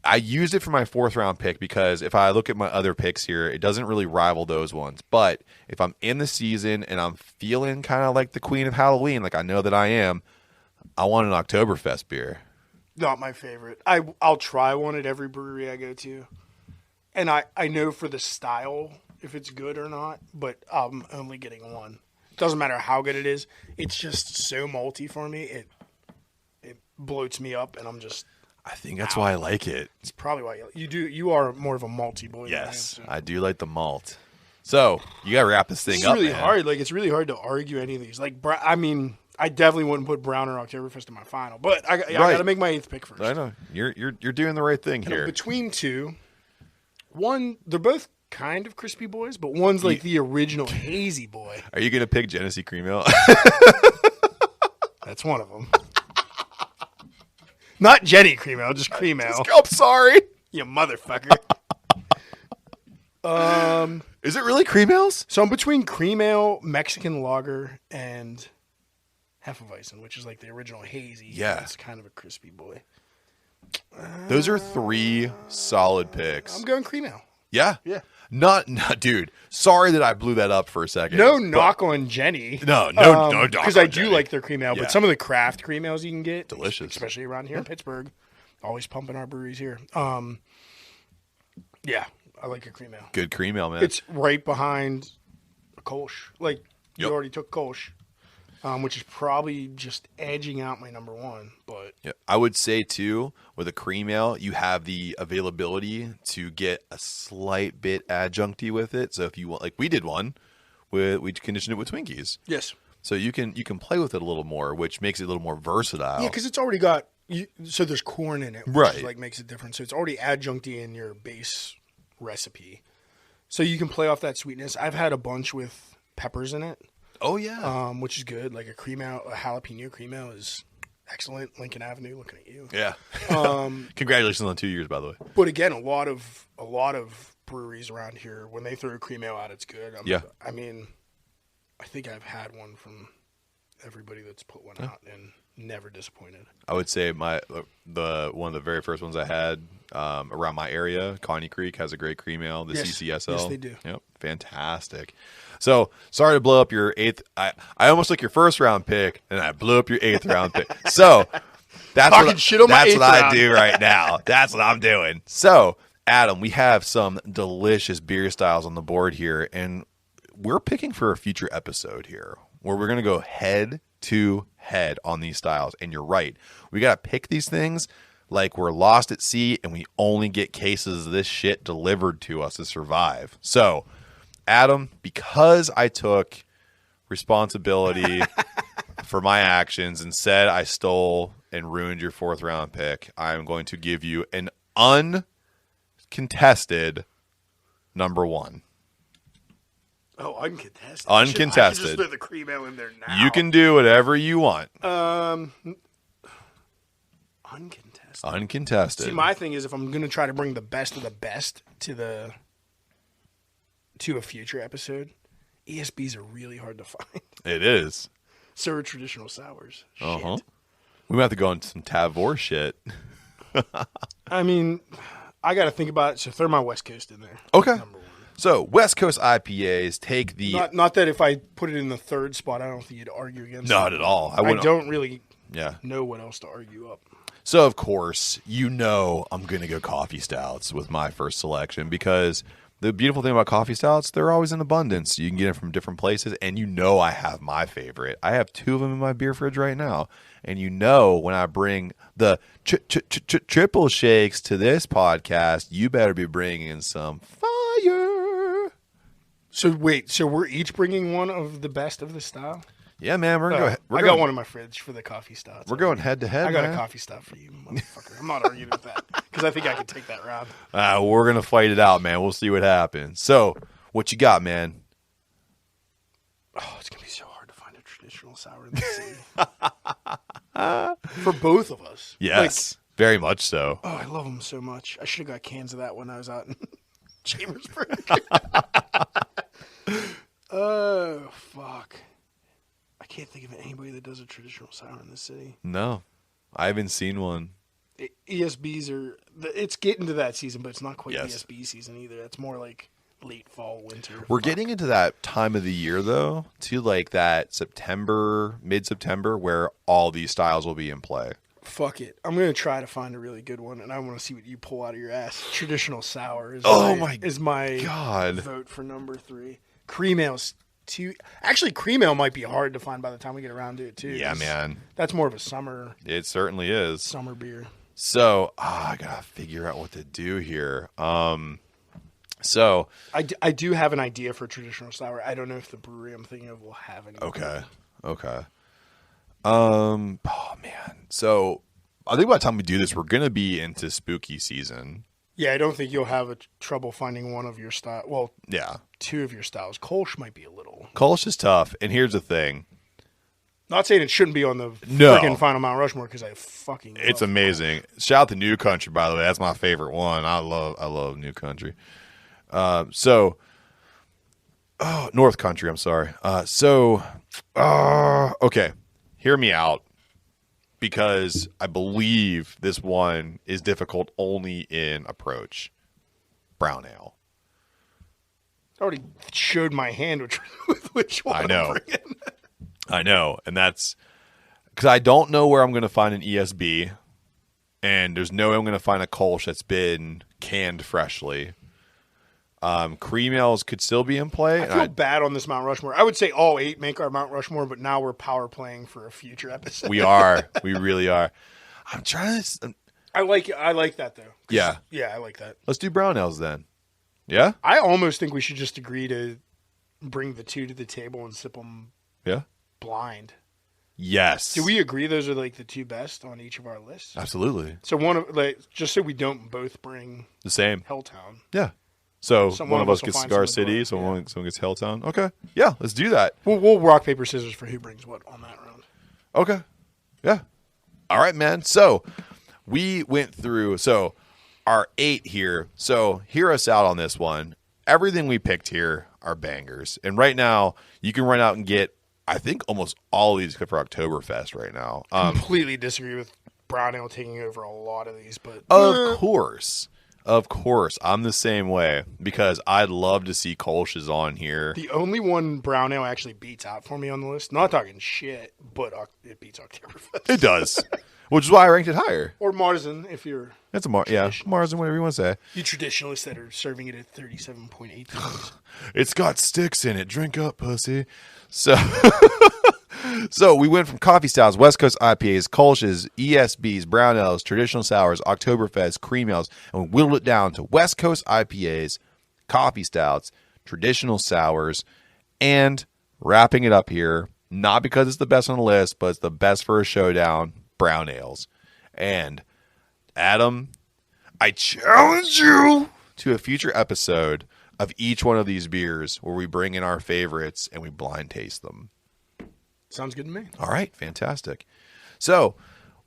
I used it for my 4th round pick because if I look at my other picks here, it doesn't really rival those ones. But if I'm in the season and I'm feeling kind of like the queen of Halloween, like I know that I am, I want an Oktoberfest beer. Not my favorite. I'll try one at every brewery I go to. And I know for the style if it's good or not, but I'm only getting one. It doesn't matter how good it is. It's just so malty for me. It bloats me up, and I'm just... I think that's why I like it. It's probably why you are more of a malty boy. Yes, I do like the malt. So you got to wrap this thing up, It's really man. hard. Like, it's really hard to argue any of these. Like, I mean, I definitely wouldn't put Brown or Oktoberfest in my final, but I got to make my 8th pick first. I know. You're doing the right thing here. Between two, one, they're both kind of crispy boys, but one's like the original hazy boy. Are you going to pick Genesee Cream Ale? That's one of them. Not Jenny Cream Ale, just Cream Ale. I'm sorry. You motherfucker. Is it really cream ales? So I'm between Cream Ale, Mexican Lager, and Hefeweizen, which is like the original hazy. Yeah. It's kind of a crispy boy. Those are 3 solid picks. I'm going Cream Ale. Yeah. Yeah. Not, dude. Sorry that I blew that up for a second. No knock on Jenny. No knock because on I do Jenny. like their cream ale, Yeah. but some of the craft cream ales you can get, Delicious. especially around here in Pittsburgh. Always pumping our breweries here. Yeah, I like a cream ale. Good cream ale, man. It's right behind a Kolsch. Like you Yep. already took Kolsch, which is probably just edging out my number 1. But Yeah, I would say too, with a cream ale, you have the availability to get a slight bit adjuncty with it. So if you want, like we did one, we conditioned it with Twinkies. yes, So you can play with it a little more, which makes it a little more versatile. yeah, because it's already got. So there's corn in it, which Right. is like makes it different. So it's already adjuncty in your base recipe, so you can play off that sweetness. I've had a bunch with peppers in it. Oh yeah, Which is good. Like a jalapeno cream ale is excellent. Lincoln Avenue, looking at you. yeah. Congratulations on 2 years, by the way. But again, a lot of breweries around here, when they throw a cream ale out, it's good. Yeah. I mean, I think I've had one from everybody that's put one out and never disappointed. I would say one of the very first ones I had around my area, Connie Creek, has a great cream ale. The Yes. CCSL. Yes, they do. Yep, fantastic. So sorry to blow up your 8th. I almost took your 1st round pick, and I blew up your 8th round pick. So that's Talking shit on my that's 8th what I round. do right now. That's what I'm doing. So Adam, we have some delicious beer styles on the board here, and we're picking for a future episode here where we're going to go head to head on these styles. And you're right. We got to pick these things like we're lost at sea and we only get cases of this shit delivered to us to survive. So, Adam, because I took responsibility for my actions and said I stole and ruined your 4th round pick, I'm going to give you an uncontested number 1. Oh, uncontested. Uncontested. I should just throw the cream ale in there now. You can do whatever you want. Uncontested. Uncontested. See, my thing is if I'm going to try to bring the best of the best to a future episode, ESBs are really hard to find. It is. So are traditional sours. Uh-huh. Shit. We might have to go into some Tavor shit. I mean, I got to think about it. So throw my West Coast in there. Okay. Number 1. So, West Coast IPAs take the... Not that if I put it in the 3rd spot, I don't think you'd argue against Not it. at all. I don't really Yeah. know what else to argue up. So, of course, I'm going to go coffee stouts with my first selection because the beautiful thing about coffee stouts, they're always in abundance. You can get them from different places, and I have my favorite. I have 2 of them in my beer fridge right now. And when I bring the triple shakes to this podcast, you better be bringing some fire. So wait, so we're each bringing one of the best of the style? Yeah, man, we're going. I got one in my fridge for the coffee stouts. We're going head to head. I got man. a coffee stout for you, motherfucker. I'm not arguing with that because I think I can take that round. We're gonna fight it out, man. We'll see what happens. So, what you got, man? Oh, it's gonna be so hard to find a traditional sour in the city for both of us. Yes, very much so. Oh, I love them so much. I should have got cans of that when I was out in Chambersburg. Oh, fuck. I can't think of anybody that does a traditional sour in the city. No, I haven't seen one. ESBs are. It's getting to that season, but it's not quite Yes. ESB season either. It's more like late fall, winter. We're getting into that time of the year, though, to like that September, mid-September, where all these styles will be in play. Fuck it. I'm going to try to find a really good one, and I want to see what you pull out of your ass. Traditional sour is my God. vote for number 3. Cream ale's actually, cream ale might be hard to find by the time we get around to it, too. Yeah, man. That's more of a summer It certainly is. beer. So, I got to figure out what to do here. So, I do have an idea for traditional sour. I don't know if the brewery I'm thinking of will have any. okay. Oh, man. So, I think by the time we do this, we're going to be into spooky season. Yeah, I don't think you'll have trouble finding one of your style. Well, Yeah. 2 of your styles. Kolsch might be a little. Kolsch is tough. And here's the thing. Not saying it shouldn't be on the No. freaking Final Mount Rushmore because I fucking. It's love amazing. Shout out to New Country, by the way. That's my favorite one. I love New Country. North Country. I'm sorry. Okay. Hear me out, because I believe this one is difficult only in approach. Brown ale. I already showed my hand with which one. I know. I'm bringing. I know, and that's because I don't know where I'm going to find an ESB, and there's no way I'm going to find a Kolsch that's been canned freshly. Cream ales could still be in play. I feel bad on this Mount Rushmore. I would say all 8 make our Mount Rushmore, but now we're power playing for a future episode. We are. We really are. I'm trying to. I like that though. Yeah. Yeah, I like that. Let's do brown ales then. Yeah? I almost think we should just agree to bring the 2 to the table and sip them Yeah. blind. Yes. Do we agree those are like the 2 best on each of our lists? Absolutely. So one of just so we don't both bring The same. Helltown. Yeah. So Some one of us will gets find Cigar some in the City, drawer. someone gets Helltown. Okay. Yeah, let's do that. We'll rock paper scissors for who brings what on that round. Okay. Yeah. All right, man. So we went through our 8 here. So hear us out on this one. Everything we picked here are bangers. And right now, you can run out and get, I think, almost all of these except for Oktoberfest right now. Completely disagree with brown ale taking over a lot of these, but Of course. I'm the same way, because I'd love to see Kolsch's on here. the only one brown ale actually beats out for me on the list. Not talking shit, but it beats Oktoberfest. It does. Which is why I ranked it higher. Or Marzen, if you're That's a Marzen, whatever you want to say. you traditionalists that are serving it at 37.8 degrees. It's got sticks in it. Drink up, pussy. So, so we went from coffee styles, West Coast IPAs, Kolsch's, ESBs, brown ales, traditional sours, Oktoberfest, cream ales, and we whittled it down to West Coast IPAs, coffee stouts, traditional sours, and wrapping it up here, not because it's the best on the list, but it's the best for a showdown, brown ales. And Adam, I challenge you to a future episode of each one of these beers where we bring in our favorites and we blind taste them. Sounds good to me. All right, fantastic. So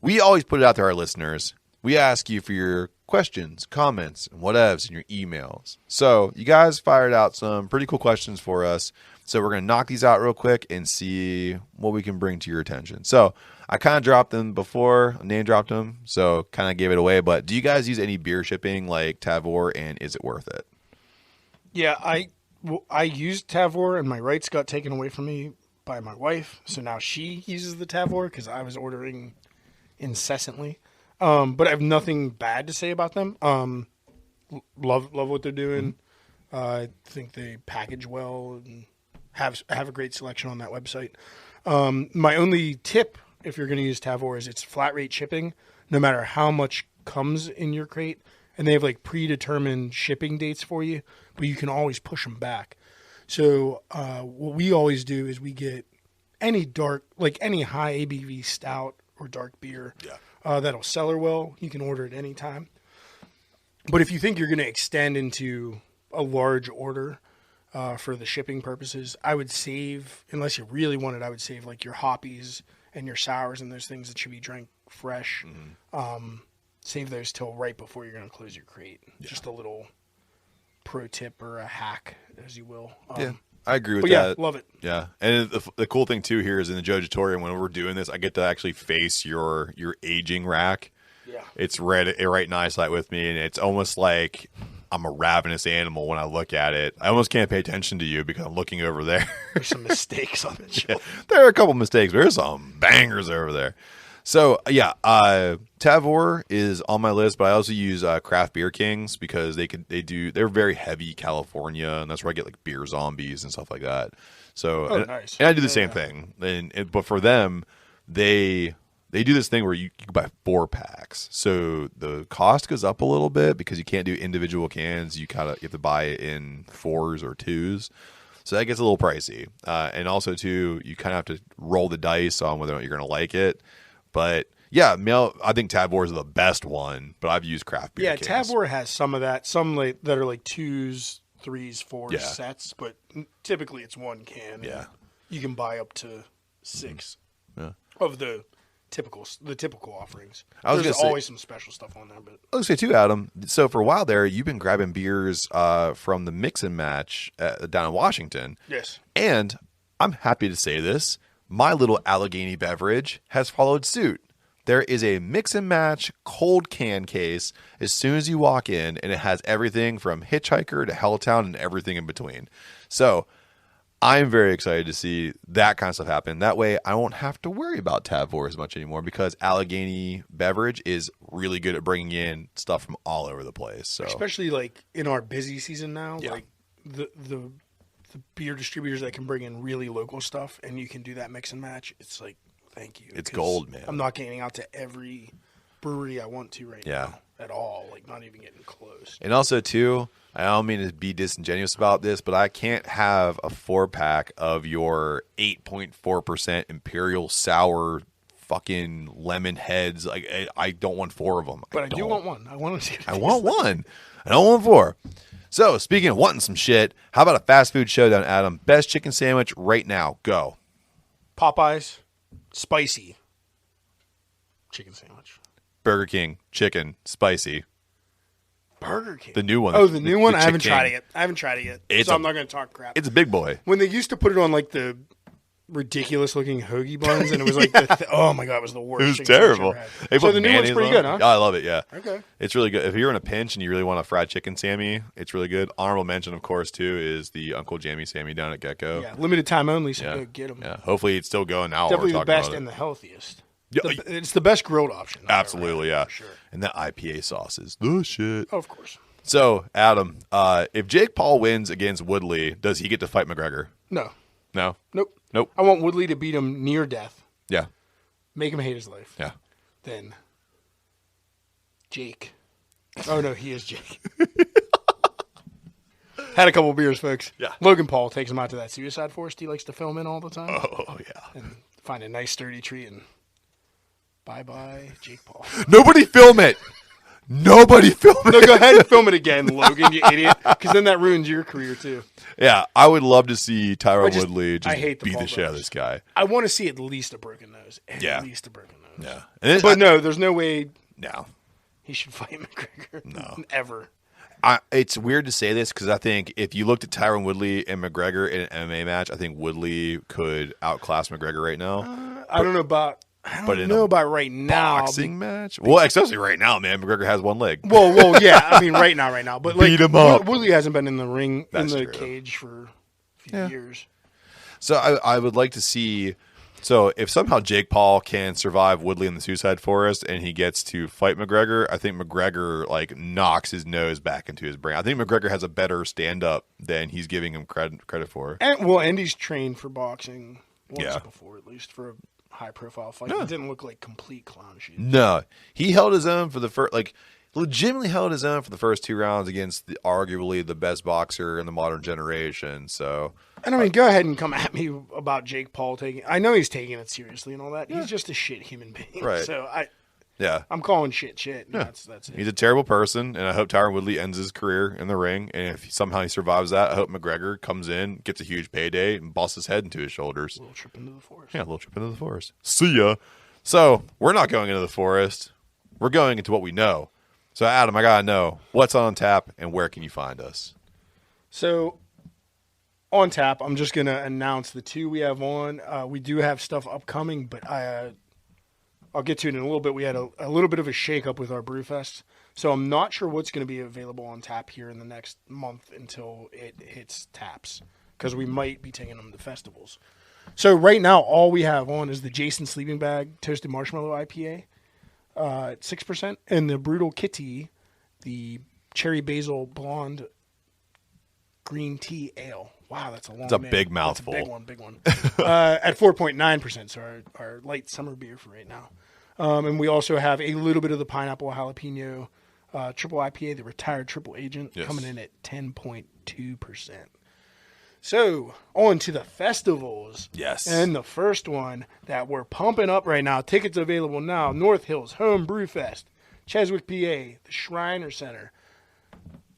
we always put it out to our listeners. We ask you for your questions, comments, and whatevs in your emails. So you guys fired out some pretty cool questions for us. So we're going to knock these out real quick and see what we can bring to your attention. So I kind of dropped them before, name dropped them, so kind of gave it away. But do you guys use any beer shipping like Tavor, and is it worth it? Yeah, I used Tavor, and my rights got taken away from me by my wife. So now she uses the Tavor because I was ordering incessantly. But I have nothing bad to say about them. Love what they're doing. I think they package well and have a great selection on that website. My only tip, if you're going to use Tavor, is it's flat rate shipping, no matter how much comes in your crate. And they have like predetermined shipping dates for you, but you can always push them back. So what we always do is we get any any high ABV stout or dark beer that'll cellar well. You can order it anytime. But if you think you're going to extend into a large order for the shipping purposes, I would save, unless you really want it, I would save like your hoppies and your sours and those things that should be drank fresh. Save those till right before you're going to close your crate. Yeah. Just a little pro tip or a hack, as you will. Yeah, I agree with that. Yeah, love it. Yeah, and the cool thing too here is in the Judgeatorium, when we're doing this, I get to actually face your aging rack. Yeah. It's right in eyesight with me, and it's almost like I'm a ravenous animal when I look at it. I almost can't pay attention to you because I'm looking over there. There's some mistakes on the show. Yeah, there are a couple mistakes, but there's some bangers over there. So yeah, Tavour is on my list, but I also use Craft Beer Kings because they're very heavy California, and that's where I get like beer zombies and stuff like that. So nice. And I do the same thing, but for them, they do this thing where you can buy 4-packs, so the cost goes up a little bit because you can't do individual cans. You have to buy it in 4s or 2s. So that gets a little pricey. And also, too, you kind of have to roll the dice on whether or not you're going to like it. But, yeah, I think Tavour is the best one, but I've used Craft Beer Kings. Yeah, Tavour has some of that. Some that are like 2s, 3s, 4s sets, but typically it's one can. Yeah. You can buy up to 6 Yeah. of the typical offerings. There's There's always some special stuff on there. But I was going to say, too, Adam, so for a while there, you've been grabbing beers from the Mix and Match down in Washington. yes. And I'm happy to say this. My little Allegheny beverage has followed suit. There is a Mix and Match cold can case as soon as you walk in, and it has everything from Hitchhiker to Helltown and everything in between. So I'm very excited to see that kind of stuff happen. That way I won't have to worry about Tavour as much anymore because Allegheny Beverage is really good at bringing in stuff from all over the place. So Especially like in our busy season now, Yeah. like the beer distributors that can bring in really local stuff and you can do that mix and match. It's like, thank you. It's 'Cause gold, man. I'm not getting out to every brewery I want to right Yeah. now at all. Like not even getting close. And also, too, I don't mean to be disingenuous about this, but I can't have a 4-pack of your 8.4% Imperial Sour fucking lemon heads. Like I don't want 4 of them. But I do want one. I want to see it. I want one. I don't want 4. So, speaking of wanting some shit, how about a fast food showdown, Adam? Best chicken sandwich right now. Go. Popeyes, spicy chicken sandwich. Burger King, chicken, spicy. Burger King. The new one. Oh, the new one? I haven't Chick tried it King. yet. I haven't tried it yet. It's so a- I'm not going to talk crap. It's a big boy. When they used to put it on like the ridiculous looking hoagie buns and it was like oh my god, it was the worst. It was chicken sandwich terrible. I've ever had. They So put the new one's mayonnaise pretty on good, it. huh? Yeah, I love it, yeah. Okay. It's really good. If you're in a pinch and you really want a fried chicken Sammy, it's really good. Honorable mention, of course, too, is the Uncle Jamie Sammy down at Gecko. Yeah, limited time only, so Yeah. go get them. Yeah. Hopefully it's still going now. while Definitely we're the talking best about and it. the healthiest. Yeah, It's the best grilled option. I've ever Absolutely, had, yeah. for sure. And that IPA sauce is the shit. Oh, of course. So, Adam, if Jake Paul wins against Woodley, does he get to fight McGregor? No. No? Nope. Nope. I want Woodley to beat him near death. Yeah. Make him hate his life. Yeah. Then Jake. Oh no, he is Jake. Had a couple beers, folks. Yeah. Logan Paul takes him out to that suicide forest he likes to film in all the time. Oh, yeah. And find a nice sturdy tree and bye-bye, Jake Paul. Nobody film it. Nobody film it. No, go ahead and film it again, Logan, you idiot. Because then that ruins your career, too. Yeah, I would love to see Tyron Woodley just I hate the beat the Paul shit out of brothers. this guy. I want to see at least a broken nose. At Yeah. least a broken nose. Yeah. And this, But no, there's no way no. he should fight McGregor. No. Ever. It's weird to say this because I think if you looked at Tyron Woodley and McGregor in an MMA match, I think Woodley could outclass McGregor right now. I don't know about right now. Boxing match? Well, especially right now, man. McGregor has one leg. Well, yeah. I mean, right now. But like, Beat him up. Woodley hasn't been in the ring, That's in the true. cage for a few years. So I would like to see. So if somehow Jake Paul can survive Woodley in the Suicide Forest and he gets to fight McGregor, I think McGregor like knocks his nose back into his brain. I think McGregor has a better stand up than he's giving him credit for. And he's trained for boxing once Yeah. before, at least for a high profile fight. It didn't look like complete clown shit. No, he held his own for the first, like, legitimately held his own for the first 2 rounds against arguably the best boxer in the modern generation. So, And I mean, go ahead and come at me about Jake Paul taking. I know he's taking it seriously and all that. He's just a shit human being. Right. So yeah, I'm calling shit. And that's it. he's a terrible person, and I hope Tyron Woodley ends his career in the ring. And if somehow he survives that, I hope McGregor comes in, gets a huge payday, and busts his head into his shoulders. A little trip into the forest. Yeah, a little trip into the forest. See ya. So, we're not going into the forest. We're going into what we know. So, Adam, I got to know what's on tap and where can you find us? So, on tap, I'm just going to announce the 2 we have on. We do have stuff upcoming, but I'll get to it in a little bit. We had a little bit of a shake-up with our Brew Fest. So I'm not sure what's going to be available on tap here in the next month until it hits taps, because we might be taking them to festivals. So right now, all we have on is the Jason Sleeping Bag Toasted Marshmallow IPA at 6%, and the Brutal Kitty, the Cherry Basil Blonde Green Tea Ale. Wow, that's a long. It's a big mouthful. That's a big one. At 4.9%, so our light summer beer for right now. And we also have a little bit of the pineapple jalapeno triple IPA, the retired triple agent, coming in at 10.2%. So, on to the festivals. Yes. And the first one that we're pumping up right now, tickets available now, North Hills Home Brew Fest, Cheswick, PA, the Shriner Center.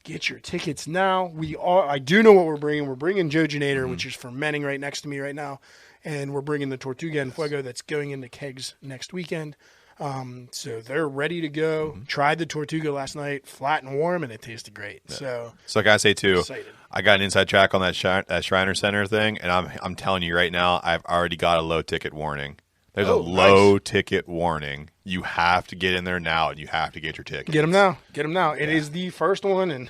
Get your tickets now. I do know what we're bringing. We're bringing Jogenator, which is fermenting right next to me right now. And we're bringing the Tortuga and Fuego that's going into kegs next weekend. So they're ready to go. Tried the Tortuga last night, flat and warm, and it tasted great. Yeah. So I gotta say too, excited. I got an inside track on that Shriner Center thing, and I'm telling you right now, I've already got a low ticket warning. There's a low ticket warning. You have to get in there now, and you have to get your tickets. Get them now. Get them now. It is the first one, and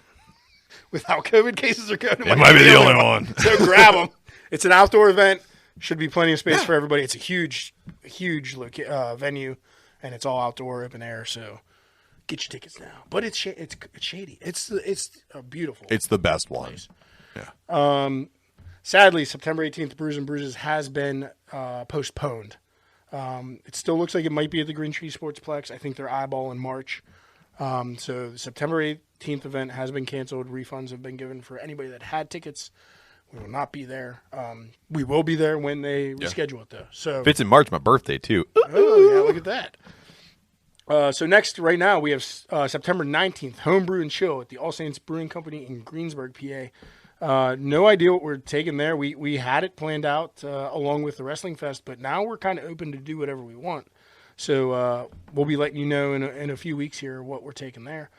with how COVID cases are going, it might be the only one. So grab them. It's an outdoor event. Should be plenty of space for everybody. It's a huge venue, and it's all outdoor, open air. So get your tickets now. But it's shady. It's a beautiful. It's the best one. Place. Yeah. Sadly, September 18th, Brews and Bruises has been postponed. It still looks like it might be at the Green Tree Sportsplex. I think they're eyeballing March. So the September 18th event has been canceled. Refunds have been given for anybody that had tickets. We will not be there. We will be there when they reschedule it, though. So if it's in March, my birthday, too. Oh, yeah, look at that. So next, right now, we have September 19th, Homebrew and Chill at the All Saints Brewing Company in Greensburg, PA. No idea what we're taking there. We had it planned out along with the Wrestling Fest, but now we're kind of open to do whatever we want. So we'll be letting you know in a few weeks here what we're taking there.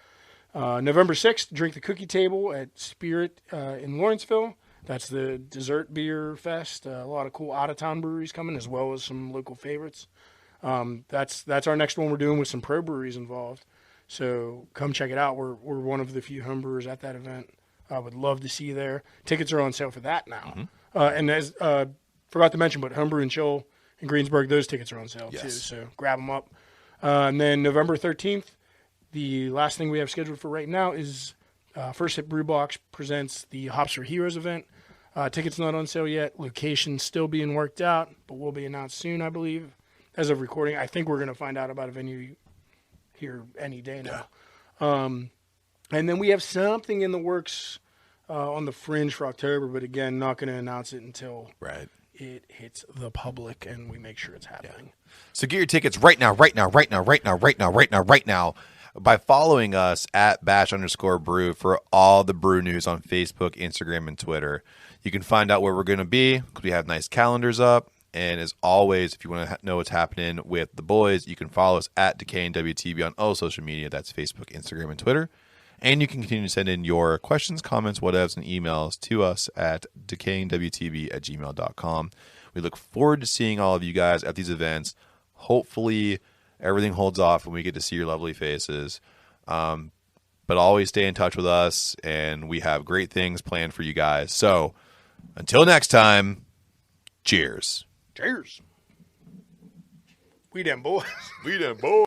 November 6th, Drink the Cookie Table at Spirit in Lawrenceville. That's the dessert beer fest. A lot of cool out-of-town breweries coming, as well as some local favorites. That's our next one we're doing with some pro breweries involved. So come check it out. We're one of the few home brewers at that event. I would love to see you there. Tickets are on sale for that now. And as forgot to mention, but Homebrew and Chill in Greensburg, those tickets are on sale too. So grab them up. And then November 13th, the last thing we have scheduled for right now is First Hit Brew Box presents the Hops for Heroes event. Tickets not on sale yet. Location still being worked out, but will be announced soon, I believe. As of recording, I think we're going to find out about a venue here any day now. And then we have something in the works on the fringe for October, but again, not going to announce it until it hits the public and we make sure it's happening. So get your tickets right now by following us at @bash_brew for all the brew news on Facebook, Instagram, and Twitter. You can find out where we're going to be because we have nice calendars up. And as always, if you want to know what's happening with the boys, you can follow us at Dwtb on all social media. That's Facebook, Instagram, and Twitter. And you can continue to send in your questions, comments, whatevs, and emails to us at decayingwtb@gmail.com. We look forward to seeing all of you guys at these events. Hopefully, everything holds off and we get to see your lovely faces. But always stay in touch with us, and we have great things planned for you guys. So, until next time, cheers. Cheers. We them boys. We them boys.